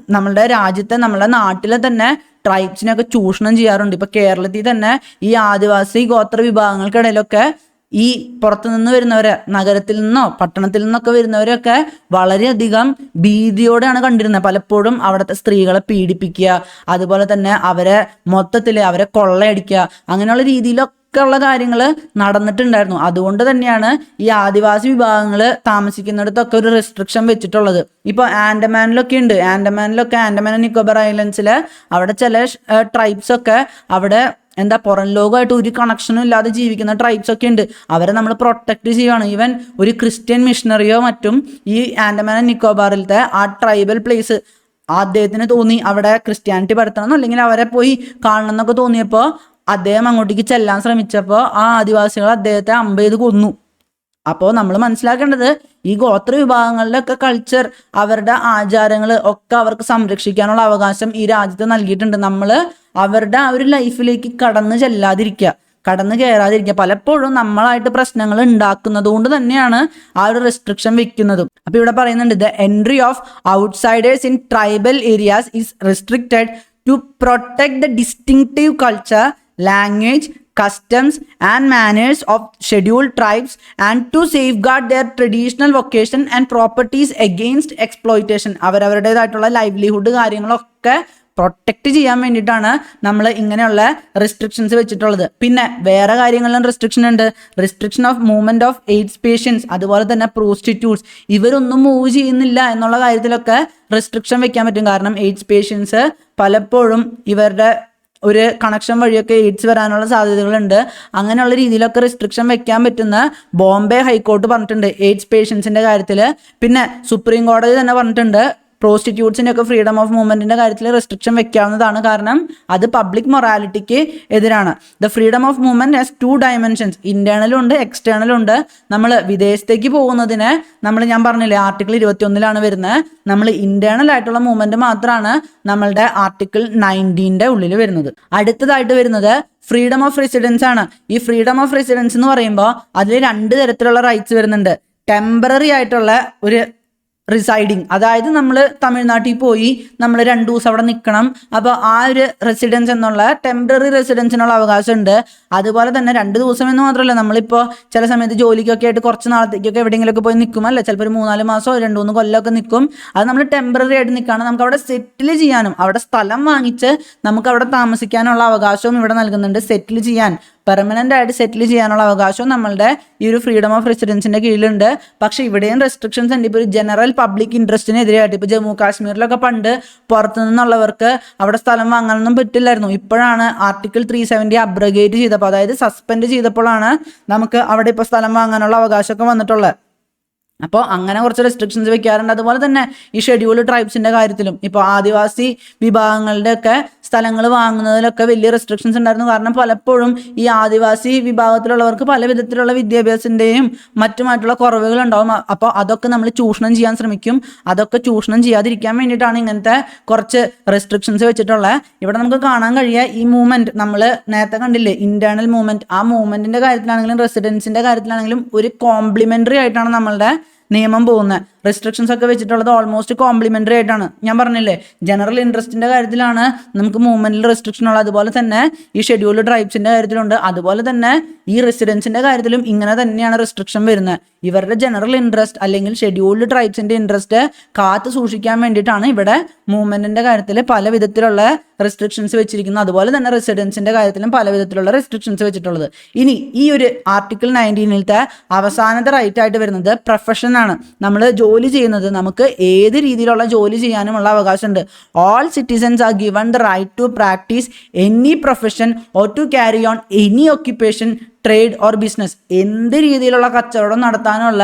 രാജ്യത്തെ, നമ്മളുടെ നാട്ടിലെ തന്നെ ട്രൈബ്സിനെയൊക്കെ ചൂഷണം ചെയ്യാറുണ്ട്. ഇപ്പൊ കേരളത്തിൽ തന്നെ ഈ ആദിവാസി ഗോത്ര വിഭാഗങ്ങൾക്കിടയിലൊക്കെ ഈ പുറത്തു നിന്ന് വരുന്നവരെ, നഗരത്തിൽ നിന്നോ പട്ടണത്തിൽ നിന്നൊക്കെ വരുന്നവരൊക്കെ വളരെയധികം ഭീതിയോടെയാണ് കണ്ടിരുന്നത്. പലപ്പോഴും അവിടുത്തെ സ്ത്രീകളെ പീഡിപ്പിക്കുക, അതുപോലെ തന്നെ അവരെ മൊത്തത്തിൽ അവരെ കൊള്ളയടിക്കുക, അങ്ങനെയുള്ള രീതിയിലൊക്കെ ഉള്ള കാര്യങ്ങൾ നടന്നിട്ടുണ്ടായിരുന്നു. അതുകൊണ്ട് തന്നെയാണ് ഈ ആദിവാസി വിഭാഗങ്ങൾ താമസിക്കുന്നിടത്തൊക്കെ ഒരു റെസ്ട്രിക്ഷൻ വെച്ചിട്ടുള്ളത്. ഇപ്പോൾ ആൻഡമാനിലൊക്കെ ഉണ്ട്. ആൻഡമാൻ ആൻഡ് നിക്കോബാർ ഐലൻഡ്സില് അവിടെ ചില ട്രൈബ്സ് ഒക്കെ അവിടെ പുറം ലോകമായിട്ട് ഒരു കണക്ഷനും ഇല്ലാതെ ജീവിക്കുന്ന ട്രൈബ്സ് ഒക്കെ ഉണ്ട്. അവരെ നമ്മൾ പ്രൊട്ടക്ട് ചെയ്യുകയാണ്. ഈവൻ ഒരു ക്രിസ്ത്യൻ മിഷണറിയോ മറ്റും ഈ ആൻഡമാൻ ആൻഡ് നിക്കോബാറിലത്തെ ആ ട്രൈബൽ പ്ലേസ് അദ്ദേഹത്തിന് തോന്നി അവിടെ ക്രിസ്ത്യാനിറ്റി പരത്തണം അല്ലെങ്കിൽ അവരെ പോയി കാണണം എന്നൊക്കെ തോന്നിയപ്പോൾ അദ്ദേഹം അങ്ങോട്ടേക്ക് ചെല്ലാൻ ശ്രമിച്ചപ്പോൾ ആ ആദിവാസികൾ അദ്ദേഹത്തെ അമ്പ് ചെയ്ത് കൊന്നു. അപ്പോൾ നമ്മൾ മനസ്സിലാക്കേണ്ടത് ഈ ഗോത്ര വിഭാഗങ്ങളിലൊക്കെ കൾച്ചർ, അവരുടെ ആചാരങ്ങൾ ഒക്കെ അവർക്ക് സംരക്ഷിക്കാനുള്ള അവകാശം ഈ രാജ്യത്ത് നൽകിയിട്ടുണ്ട്. നമ്മൾ അവരുടെ ആ ഒരു ലൈഫിലേക്ക് കടന്നു കയറാതിരിക്കുക. പലപ്പോഴും നമ്മളായിട്ട് പ്രശ്നങ്ങൾ ഉണ്ടാക്കുന്നത് കൊണ്ട് തന്നെയാണ് ആ ഒരു റെസ്ട്രിക്ഷൻ വെക്കുന്നതും. അപ്പൊ ഇവിടെ പറയുന്നുണ്ട്, the entry of outsiders in tribal areas is restricted to protect the distinctive culture, language, customs and manners of scheduled tribes and to safeguard their traditional vocation and properties against exploitation. അവരവരുടേതായിട്ടുള്ള livelihood കാര്യങ്ങളൊക്കെ protect ചെയ്യാൻ വേണ്ടിയിട്ടാണ് നമ്മൾ ഇങ്ങനെയുള്ള restrictions വെച്ചിട്ടുള്ളത്. പിന്നെ വേറെ കാര്യങ്ങളിലും റെസ്ട്രിക്ഷൻ ഉണ്ട്. Restriction of movement of AIDS patients, അതുപോലെ തന്നെ പ്രോസ്റ്റിറ്റ്യൂട്ട്സ്, ഇവരൊന്നും മൂവ് ചെയ്യുന്നില്ല എന്നുള്ള കാര്യത്തിലൊക്കെ റെസ്ട്രിക്ഷൻ വെക്കാൻ പറ്റും. കാരണം എയ്ഡ്സ് പേഷ്യൻസ് പലപ്പോഴും ഇവരുടെ ഒരു കണക്ഷൻ വഴിയൊക്കെ എയ്ഡ്സ് വരാനുള്ള സാധ്യതകളുണ്ട്. അങ്ങനെയുള്ള രീതിയിലൊക്കെ റെസ്ട്രിക്ഷൻ വെക്കാൻ പറ്റുന്ന ബോംബെ ഹൈക്കോർട്ട് പറഞ്ഞിട്ടുണ്ട് എയ്ഡ്സ് പേഷ്യൻസിന്റെ കാര്യത്തിൽ. പിന്നെ സുപ്രീം കോടതി തന്നെ പറഞ്ഞിട്ടുണ്ട് പ്രോസ്റ്റിറ്റ്യൂട്ട്സിൻ്റെ ഒക്കെ ഫ്രീഡം ഓഫ് മൂവ്മെന്റിന്റെ കാര്യത്തിൽ റെസ്ട്രിക്ഷൻ വെക്കാവുന്നതാണ്. കാരണം അത് പബ്ലിക് മൊറാലിറ്റിക്ക് എതിരാണ്. The freedom of movement has 2 dimensions, ഇന്റേണലും ഉണ്ട് എക്സ്റ്റേണലും ഉണ്ട്. നമ്മൾ വിദേശത്തേക്ക് പോകുന്നതിന് ഞാൻ പറഞ്ഞില്ലേ ആർട്ടിക്കിൾ 21 വരുന്നത്. നമ്മൾ ഇന്റേണൽ ആയിട്ടുള്ള മൂവ്മെന്റ് മാത്രമാണ് നമ്മളുടെ ആർട്ടിക്കിൾ 19 ഉള്ളിൽ വരുന്നത്. അടുത്തതായിട്ട് വരുന്നത് ഫ്രീഡം ഓഫ് റെസിഡൻസ് ആണ്. ഈ ഫ്രീഡം ഓഫ് റെസിഡൻസ് എന്ന് പറയുമ്പോൾ അതിൽ 2 തരത്തിലുള്ള റൈറ്റ്സ് വരുന്നുണ്ട്. ടെമ്പററി ആയിട്ടുള്ള ഒരു റിസൈഡിങ്, അതായത് നമ്മൾ തമിഴ്നാട്ടിൽ പോയി നമ്മൾ 2 ദിവസം അവിടെ നിൽക്കണം. അപ്പോൾ ആ ഒരു റെസിഡൻസ് എന്നുള്ള ടെമ്പററി റെസിഡൻസിനുള്ള അവകാശമുണ്ട്. അതുപോലെ തന്നെ 2 ദിവസം എന്ന് മാത്രമല്ല, നമ്മളിപ്പോൾ ചില സമയത്ത് ജോലിക്കൊക്കെ ആയിട്ട് കുറച്ച് നാളത്തേക്കൊക്കെ എവിടെയെങ്കിലുമൊക്കെ പോയി നിൽക്കും, അല്ലേ, ചിലപ്പോൾ ഒരു 3-4 മാസമോ 2-3 കൊല്ലമൊക്കെ നിൽക്കും. അത് നമ്മൾ ടെമ്പററി ആയിട്ട് നിൽക്കുകയാണ്. നമുക്ക് അവിടെ സെറ്റിൽ ചെയ്യാനും അവിടെ സ്ഥലം വാങ്ങിച്ച് നമുക്ക് അവിടെ താമസിക്കാനുള്ള അവകാശവും ഇവിടെ നൽകുന്നുണ്ട്. സെറ്റിൽ ചെയ്യാൻ, പെർമനന്റ് ആയിട്ട് സെറ്റിൽ ചെയ്യാനുള്ള അവകാശവും നമ്മളുടെ ഈ ഒരു ഫ്രീഡം ഓഫ് റെസിഡൻസിന്റെ കീഴിലുണ്ട്. പക്ഷെ ഇവിടെയും റെസ്ട്രിക്ഷൻസ് ഉണ്ട്. ഇപ്പോൾ ഒരു ജനറൽ പബ്ലിക് ഇൻട്രസ്റ്റിനെതിരായിട്ട് ഇപ്പോൾ ജമ്മു കാശ്മീരിലൊക്കെ പണ്ട് പുറത്തു നിന്നുള്ളവർക്ക് അവിടെ സ്ഥലം വാങ്ങാനൊന്നും പറ്റില്ലായിരുന്നു. ഇപ്പോഴാണ് ആർട്ടിക്കിൾ 370 അബ്രഗേറ്റ് ചെയ്തപ്പോൾ, അതായത് സസ്പെൻഡ് ചെയ്തപ്പോഴാണ് നമുക്ക് അവിടെ ഇപ്പോൾ സ്ഥലം വാങ്ങാനുള്ള അവകാശമൊക്കെ വന്നിട്ടുള്ളത്. അപ്പോൾ അങ്ങനെ കുറച്ച് റെസ്ട്രിക്ഷൻസ് വെക്കാറുണ്ട്. അതുപോലെ തന്നെ ഈ ഷെഡ്യൂൾഡ് ട്രൈബ്സിന്റെ കാര്യത്തിലും ഇപ്പോൾ ആദിവാസി വിഭാഗങ്ങളുടെ ഒക്കെ സ്ഥലങ്ങൾ വാങ്ങുന്നതിലൊക്കെ വലിയ റെസ്ട്രിക്ഷൻസ് ഉണ്ടായിരുന്നു. കാരണം പലപ്പോഴും ഈ ആദിവാസി വിഭാഗത്തിലുള്ളവർക്ക് പല വിധത്തിലുള്ള വിദ്യാഭ്യാസത്തിൻ്റെയും മറ്റുമായിട്ടുള്ള കുറവുകൾ ഉണ്ടാവും. അപ്പോൾ അതൊക്കെ നമ്മൾ ചൂഷണം ചെയ്യാൻ ശ്രമിക്കും. അതൊക്കെ ചൂഷണം ചെയ്യാതിരിക്കാൻ വേണ്ടിയിട്ടാണ് ഇങ്ങനത്തെ കുറച്ച് റെസ്ട്രിക്ഷൻസ് വെച്ചിട്ടുള്ളത്. ഇവിടെ നമുക്ക് കാണാൻ കഴിയുക ഈ മൂവ്മെന്റ് നമ്മൾ നേരത്തെ കണ്ടില്ലേ, ഇന്റേണൽ മൂവ്മെന്റ്, ആ മൂവ്മെന്റിന്റെ കാര്യത്തിലാണെങ്കിലും റെസിഡൻസിന്റെ കാര്യത്തിലാണെങ്കിലും ഒരു കോംപ്ലിമെന്ററി ആയിട്ടാണ് നമ്മളുടെ നിയമം പോകുന്നത്. റെസ്ട്രിക്ഷൻസ് ഒക്കെ വെച്ചിട്ടുള്ളത് ഓൾമോസ്റ്റ് കോംപ്ലിമെന്ററി ആയിട്ടാണ്. ഞാൻ പറഞ്ഞില്ലേ, ജനറൽ ഇൻട്രസ്റ്റിന്റെ കാര്യത്തിലാണ് നമുക്ക് മൂവ്മെന്റിൽ റെസ്ട്രിക്ഷൻ ഉള്ളത്. അതുപോലെ തന്നെ ഈ ഷെഡ്യൂൾഡ് ട്രൈബ്സിന്റെ കാര്യത്തിലുണ്ട്. അതുപോലെ തന്നെ ഈ റെസിഡൻസിന്റെ കാര്യത്തിലും ഇങ്ങനെ തന്നെയാണ് റെസ്ട്രിക്ഷൻ വരുന്നത്. ഇവരുടെ ജനറൽ ഇൻട്രസ്റ്റ് അല്ലെങ്കിൽ ഷെഡ്യൂൾഡ് ട്രൈബ്സിന്റെ ഇൻട്രസ്റ്റ് കാത്തു സൂക്ഷിക്കാൻ വേണ്ടിയിട്ടാണ് ഇവിടെ മൂവ്മെന്റിന്റെ കാര്യത്തിൽ പല വിധത്തിലുള്ള റെസ്ട്രിക്ഷൻസ് വെച്ചിരിക്കുന്നത്. അതുപോലെ തന്നെ റെസിഡൻസിന്റെ കാര്യത്തിലും പല വിധത്തിലുള്ള റെസ്ട്രിക്ഷൻസ് വെച്ചിട്ടുള്ളത്. ഇനി ഈ ഒരു ആർട്ടിക്കിൾ 19 അവസാനത്തെ റൈറ്റ് ആയിട്ട് വരുന്നത് പ്രൊഫഷൻ ആണ്. നമ്മൾ ജോലി ചെയ്യുന്നത്, നമുക്ക് ഏത് രീതിയിലുള്ള ജോലി ചെയ്യാനുമുള്ള അവകാശമുണ്ട്. All citizens are given the right to practise any profession or to carry on any occupation, trade or business. എന്ത് രീതിയിലുള്ള കച്ചവടം നടത്താനുള്ള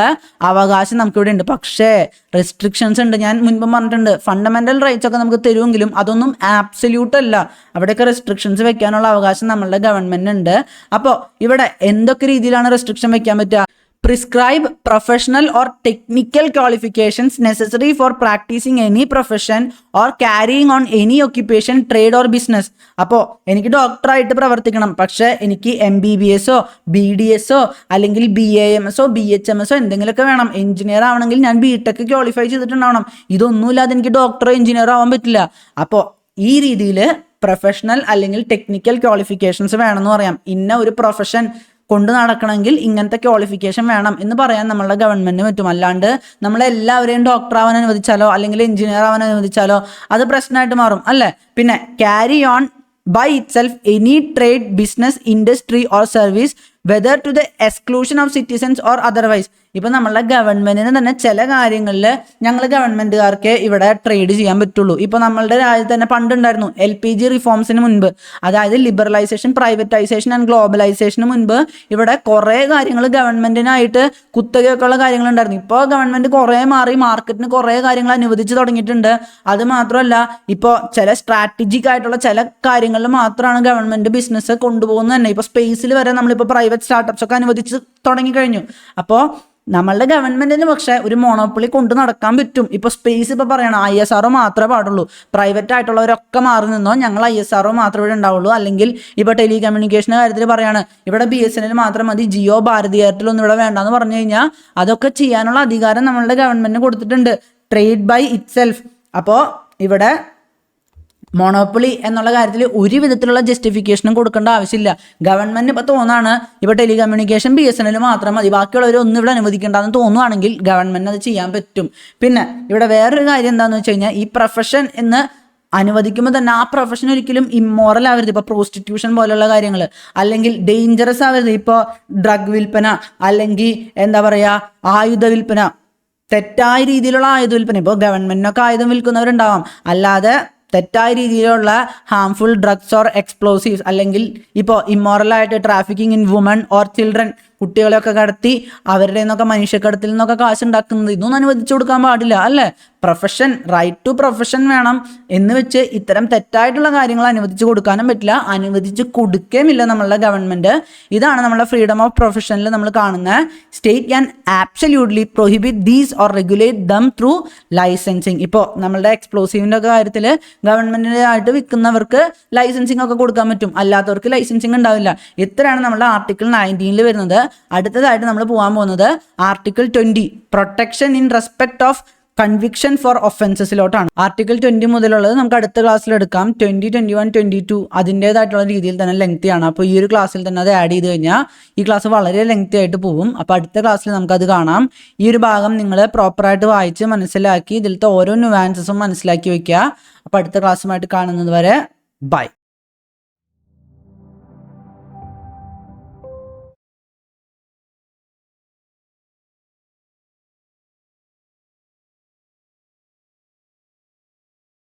അവകാശം നമുക്കിവിടെ ഉണ്ട്. പക്ഷേ റെസ്ട്രിക്ഷൻസ് ഉണ്ട്. ഞാൻ മുൻപ് പറഞ്ഞിട്ടുണ്ട്, ഫണ്ടമെന്റൽ റൈറ്റ്സ് ഒക്കെ നമുക്ക് തരുമെങ്കിലും അതൊന്നും ആബ്സല്യൂട്ട് അല്ല. അവിടെയൊക്കെ റെസ്ട്രിക്ഷൻസ് വെക്കാനുള്ള അവകാശം നമ്മളുടെ ഗവൺമെന്റിന് ഉണ്ട്. അപ്പോൾ ഇവിടെ എന്തൊക്കെ രീതിയിലാണ് റെസ്ട്രിക്ഷൻ വെക്കാൻ പറ്റുക? Prescribe professional or technical qualifications necessary for practicing any profession or carrying on any occupation, trade or business. അപ്പോൾ എനിക്ക് ഡോക്ടറായിട്ട് പ്രവർത്തിക്കണം, പക്ഷേ എനിക്ക് MBBS BDS അല്ലെങ്കിൽ BAMS BHMS എന്തെങ്കിലുമൊക്കെ വേണം. എഞ്ചിനീയർ ആവണമെങ്കിൽ ഞാൻ BTech ക്വാളിഫൈ ചെയ്തിട്ടുണ്ടാവണം. ഇതൊന്നുമില്ലാതെ എനിക്ക് ഡോക്ടറോ എഞ്ചിനീയറോ ആവാൻ പറ്റില്ല. അപ്പോൾ ഈ രീതിയിൽ പ്രൊഫഷണൽ അല്ലെങ്കിൽ ടെക്നിക്കൽ ക്വാളിഫിക്കേഷൻസ് വേണമെന്ന് പറയാം. ഇന്ന ഒരു പ്രൊഫഷൻ കൊണ്ട് നടക്കണമെങ്കിൽ ഇങ്ങനത്തെ ക്വാളിഫിക്കേഷൻ വേണം എന്ന് പറയാൻ നമ്മളുടെ ഗവൺമെന്റിന് പറ്റും. അല്ലാണ്ട് നമ്മളെല്ലാവരെയും ഡോക്ടർ ആവാൻ അനുവദിച്ചാലോ അല്ലെങ്കിൽ എഞ്ചിനീയർ ആവാൻ അനുവദിച്ചാലോ അത് പ്രശ്നമായിട്ട് മാറും അല്ലേ. പിന്നെ carry on by itself any trade, business, industry or service whether to the exclusion of citizens or otherwise. ഇപ്പം നമ്മളുടെ ഗവൺമെന്റിന് തന്നെ ചില കാര്യങ്ങളിൽ ഞങ്ങൾ ഗവൺമെന്റുകാർക്ക് ഇവിടെ ട്രേഡ് ചെയ്യാൻ പറ്റുള്ളൂ. ഇപ്പോൾ നമ്മളുടെ രാജ്യത്ത് തന്നെ പണ്ടുണ്ടായിരുന്നു LPG റിഫോംസിന് മുൻപ്, അതായത് ലിബറലൈസേഷൻ, പ്രൈവറ്റൈസേഷൻ ആൻഡ് ഗ്ലോബലൈസേഷന് മുൻപ് ഇവിടെ കുറേ കാര്യങ്ങൾ ഗവൺമെന്റിനായിട്ട് കുത്തകയൊക്കെ ഉള്ള കാര്യങ്ങളുണ്ടായിരുന്നു. ഇപ്പോൾ ഗവൺമെന്റ് കുറേ മാറി മാർക്കറ്റിന് കുറേ കാര്യങ്ങൾ അനുവദിച്ച് തുടങ്ങിയിട്ടുണ്ട്. അത് മാത്രമല്ല, ഇപ്പോൾ ചില സ്ട്രാറ്റജിക് ആയിട്ടുള്ള ചില കാര്യങ്ങളിൽ മാത്രമാണ് ഗവൺമെന്റ് ബിസിനസ് കൊണ്ടുപോകുന്നത് തന്നെ. ഇപ്പോൾ സ്പേസിൽ വരെ നമ്മളിപ്പോൾ പ്രൈവറ്റ് സ്റ്റാർട്ടപ്സ് ഒക്കെ അനുവദിച്ച് തുടങ്ങിക്കഴിഞ്ഞു. അപ്പോൾ നമ്മളുടെ ഗവൺമെന്റിന് പക്ഷേ ഒരു മോണോപ്പൊളി കൊണ്ട് നടക്കാൻ പറ്റും. ഇപ്പോൾ സ്പേസ് ഇപ്പോൾ പറയണം ISRO മാത്രമേ പാടുള്ളൂ, പ്രൈവറ്റ് ആയിട്ടുള്ളവരൊക്കെ മാറി നിന്നോ, ഞങ്ങൾ ISRO മാത്രമേ ഇവിടെ ഉണ്ടാവുള്ളൂ. അല്ലെങ്കിൽ ഇപ്പോൾ ടെലികമ്മ്യൂണിക്കേഷൻ്റെ കാര്യത്തിൽ പറയാണ് ഇവിടെ BSNL മാത്രം മതി, ജിയോ, ഭാരതി എയർടെൽ ഒന്നും ഇവിടെ വേണ്ടെന്ന് പറഞ്ഞു കഴിഞ്ഞാൽ അതൊക്കെ ചെയ്യാനുള്ള അധികാരം നമ്മളുടെ ഗവൺമെന്റിന് കൊടുത്തിട്ടുണ്ട്, ട്രേഡ് ബൈ ഇറ്റ്സെൽഫ്. അപ്പോൾ ഇവിടെ മോണോപ്പൊളി എന്നുള്ള കാര്യത്തിൽ ഒരു വിധത്തിലുള്ള ജസ്റ്റിഫിക്കേഷനും കൊടുക്കേണ്ട ആവശ്യമില്ല. ഗവൺമെന്റ് ഇപ്പോൾ തോന്നാണ് ഇപ്പോൾ ടെലികമ്മ്യൂണിക്കേഷൻ BSNL മാത്രം മതി, ബാക്കിയുള്ളവർ ഒന്നും ഇവിടെ അനുവദിക്കേണ്ടെന്ന് തോന്നുവാണെങ്കിൽ ഗവൺമെന്റിന് അത് ചെയ്യാൻ പറ്റും. പിന്നെ ഇവിടെ വേറൊരു കാര്യം എന്താണെന്ന് വെച്ച് കഴിഞ്ഞാൽ, ഈ പ്രൊഫഷൻ എന്ന് അനുവദിക്കുമ്പോൾ തന്നെ ആ പ്രൊഫഷൻ ഒരിക്കലും ഇമ്മോറൽ ആവരുത്. ഇപ്പോൾ പ്രോസ്റ്റിറ്റ്യൂഷൻ പോലെയുള്ള കാര്യങ്ങൾ, അല്ലെങ്കിൽ ഡേഞ്ചറസ് ആവരുത്. ഇപ്പോൾ ഡ്രഗ് വിൽപ്പന, അല്ലെങ്കിൽ എന്താ പറയുക ആയുധ വിൽപ്പന, തെറ്റായ രീതിയിലുള്ള ആയുധ വിൽപ്പന. ഇപ്പോൾ ഗവൺമെന്റിനൊക്കെ ആയുധം വിൽക്കുന്നവരുണ്ടാവാം, അല്ലാതെ തെറ്റായ രീതിയിലുള്ള ഹാംഫുൾ ഡ്രഗ്സ് ഓർ എക്സ്പ്ലോസീവ്സ്, അല്ലെങ്കിൽ ഇപ്പോൾ ഇമ്മോറലായിട്ട് trafficking in woman or children, കുട്ടികളെയൊക്കെ കടത്തി അവരുടെ നിന്നൊക്കെ മനുഷ്യക്കടത്തിൽ നിന്നൊക്കെ കാശുണ്ടാക്കുന്നത്, ഇതൊന്നും അനുവദിച്ചു കൊടുക്കാൻ പാടില്ല അല്ലേ. പ്രൊഫഷൻ, റൈറ്റ് ടു പ്രൊഫഷൻ വേണം എന്ന് വെച്ച് ഇത്തരം തെറ്റായിട്ടുള്ള കാര്യങ്ങൾ അനുവദിച്ചു കൊടുക്കാനും പറ്റില്ല, അനുവദിച്ച് കൊടുക്കുകയുമില്ല നമ്മളുടെ ഗവൺമെന്റ്. ഇതാണ് നമ്മളുടെ ഫ്രീഡം ഓഫ് പ്രൊഫഷനിൽ നമ്മൾ കാണുന്ന state can absolutely prohibit these or regulate them through licensing. ഇപ്പോൾ നമ്മളുടെ എക്സ്പ്ലോസീവിൻ്റെ ഒക്കെ കാര്യത്തിൽ ഗവൺമെന്റിനായിട്ട് വിൽക്കുന്നവർക്ക് ലൈസൻസിങ് ഒക്കെ കൊടുക്കാൻ പറ്റും, അല്ലാത്തവർക്ക് ലൈസൻസിങ് ഉണ്ടാവില്ല. ഇത്രയാണ് നമ്മുടെ ആർട്ടിക്കിൾ 19 വരുന്നത്. അടുത്തതായിട്ട് നമ്മൾ പോകാൻ പോകുന്നത് article 20 protection in respect of conviction for ഒഫൻസസിലോട്ടാണ്. ആർട്ടിക്കിൾ 20 മുതലുള്ളത് നമുക്ക് അടുത്ത ക്ലാസ്സിൽ എടുക്കാം. 20, 21, 22 അതിൻ്റെതായിട്ടുള്ള രീതിയിൽ തന്നെ ലെങ്തിയാണ്. അപ്പോൾ ഈ ഒരു ക്ലാസ്സിൽ തന്നെ അത് ആഡ് ചെയ്ത് കഴിഞ്ഞാൽ ഈ ക്ലാസ് വളരെ ലെങ്തി ആയിട്ട് പോകും. അപ്പോൾ അടുത്ത ക്ലാസ്സിൽ നമുക്കത് കാണാം. ഈ ഒരു ഭാഗം നിങ്ങൾ പ്രോപ്പറായിട്ട് വായിച്ച് മനസ്സിലാക്കി ഇതിലത്തെ ഓരോ ന്യൂവാൻസസും മനസ്സിലാക്കി വെക്കുക. അപ്പോൾ അടുത്ത ക്ലാസ്സുമായിട്ട് കാണുന്നത് വരെ ബൈ.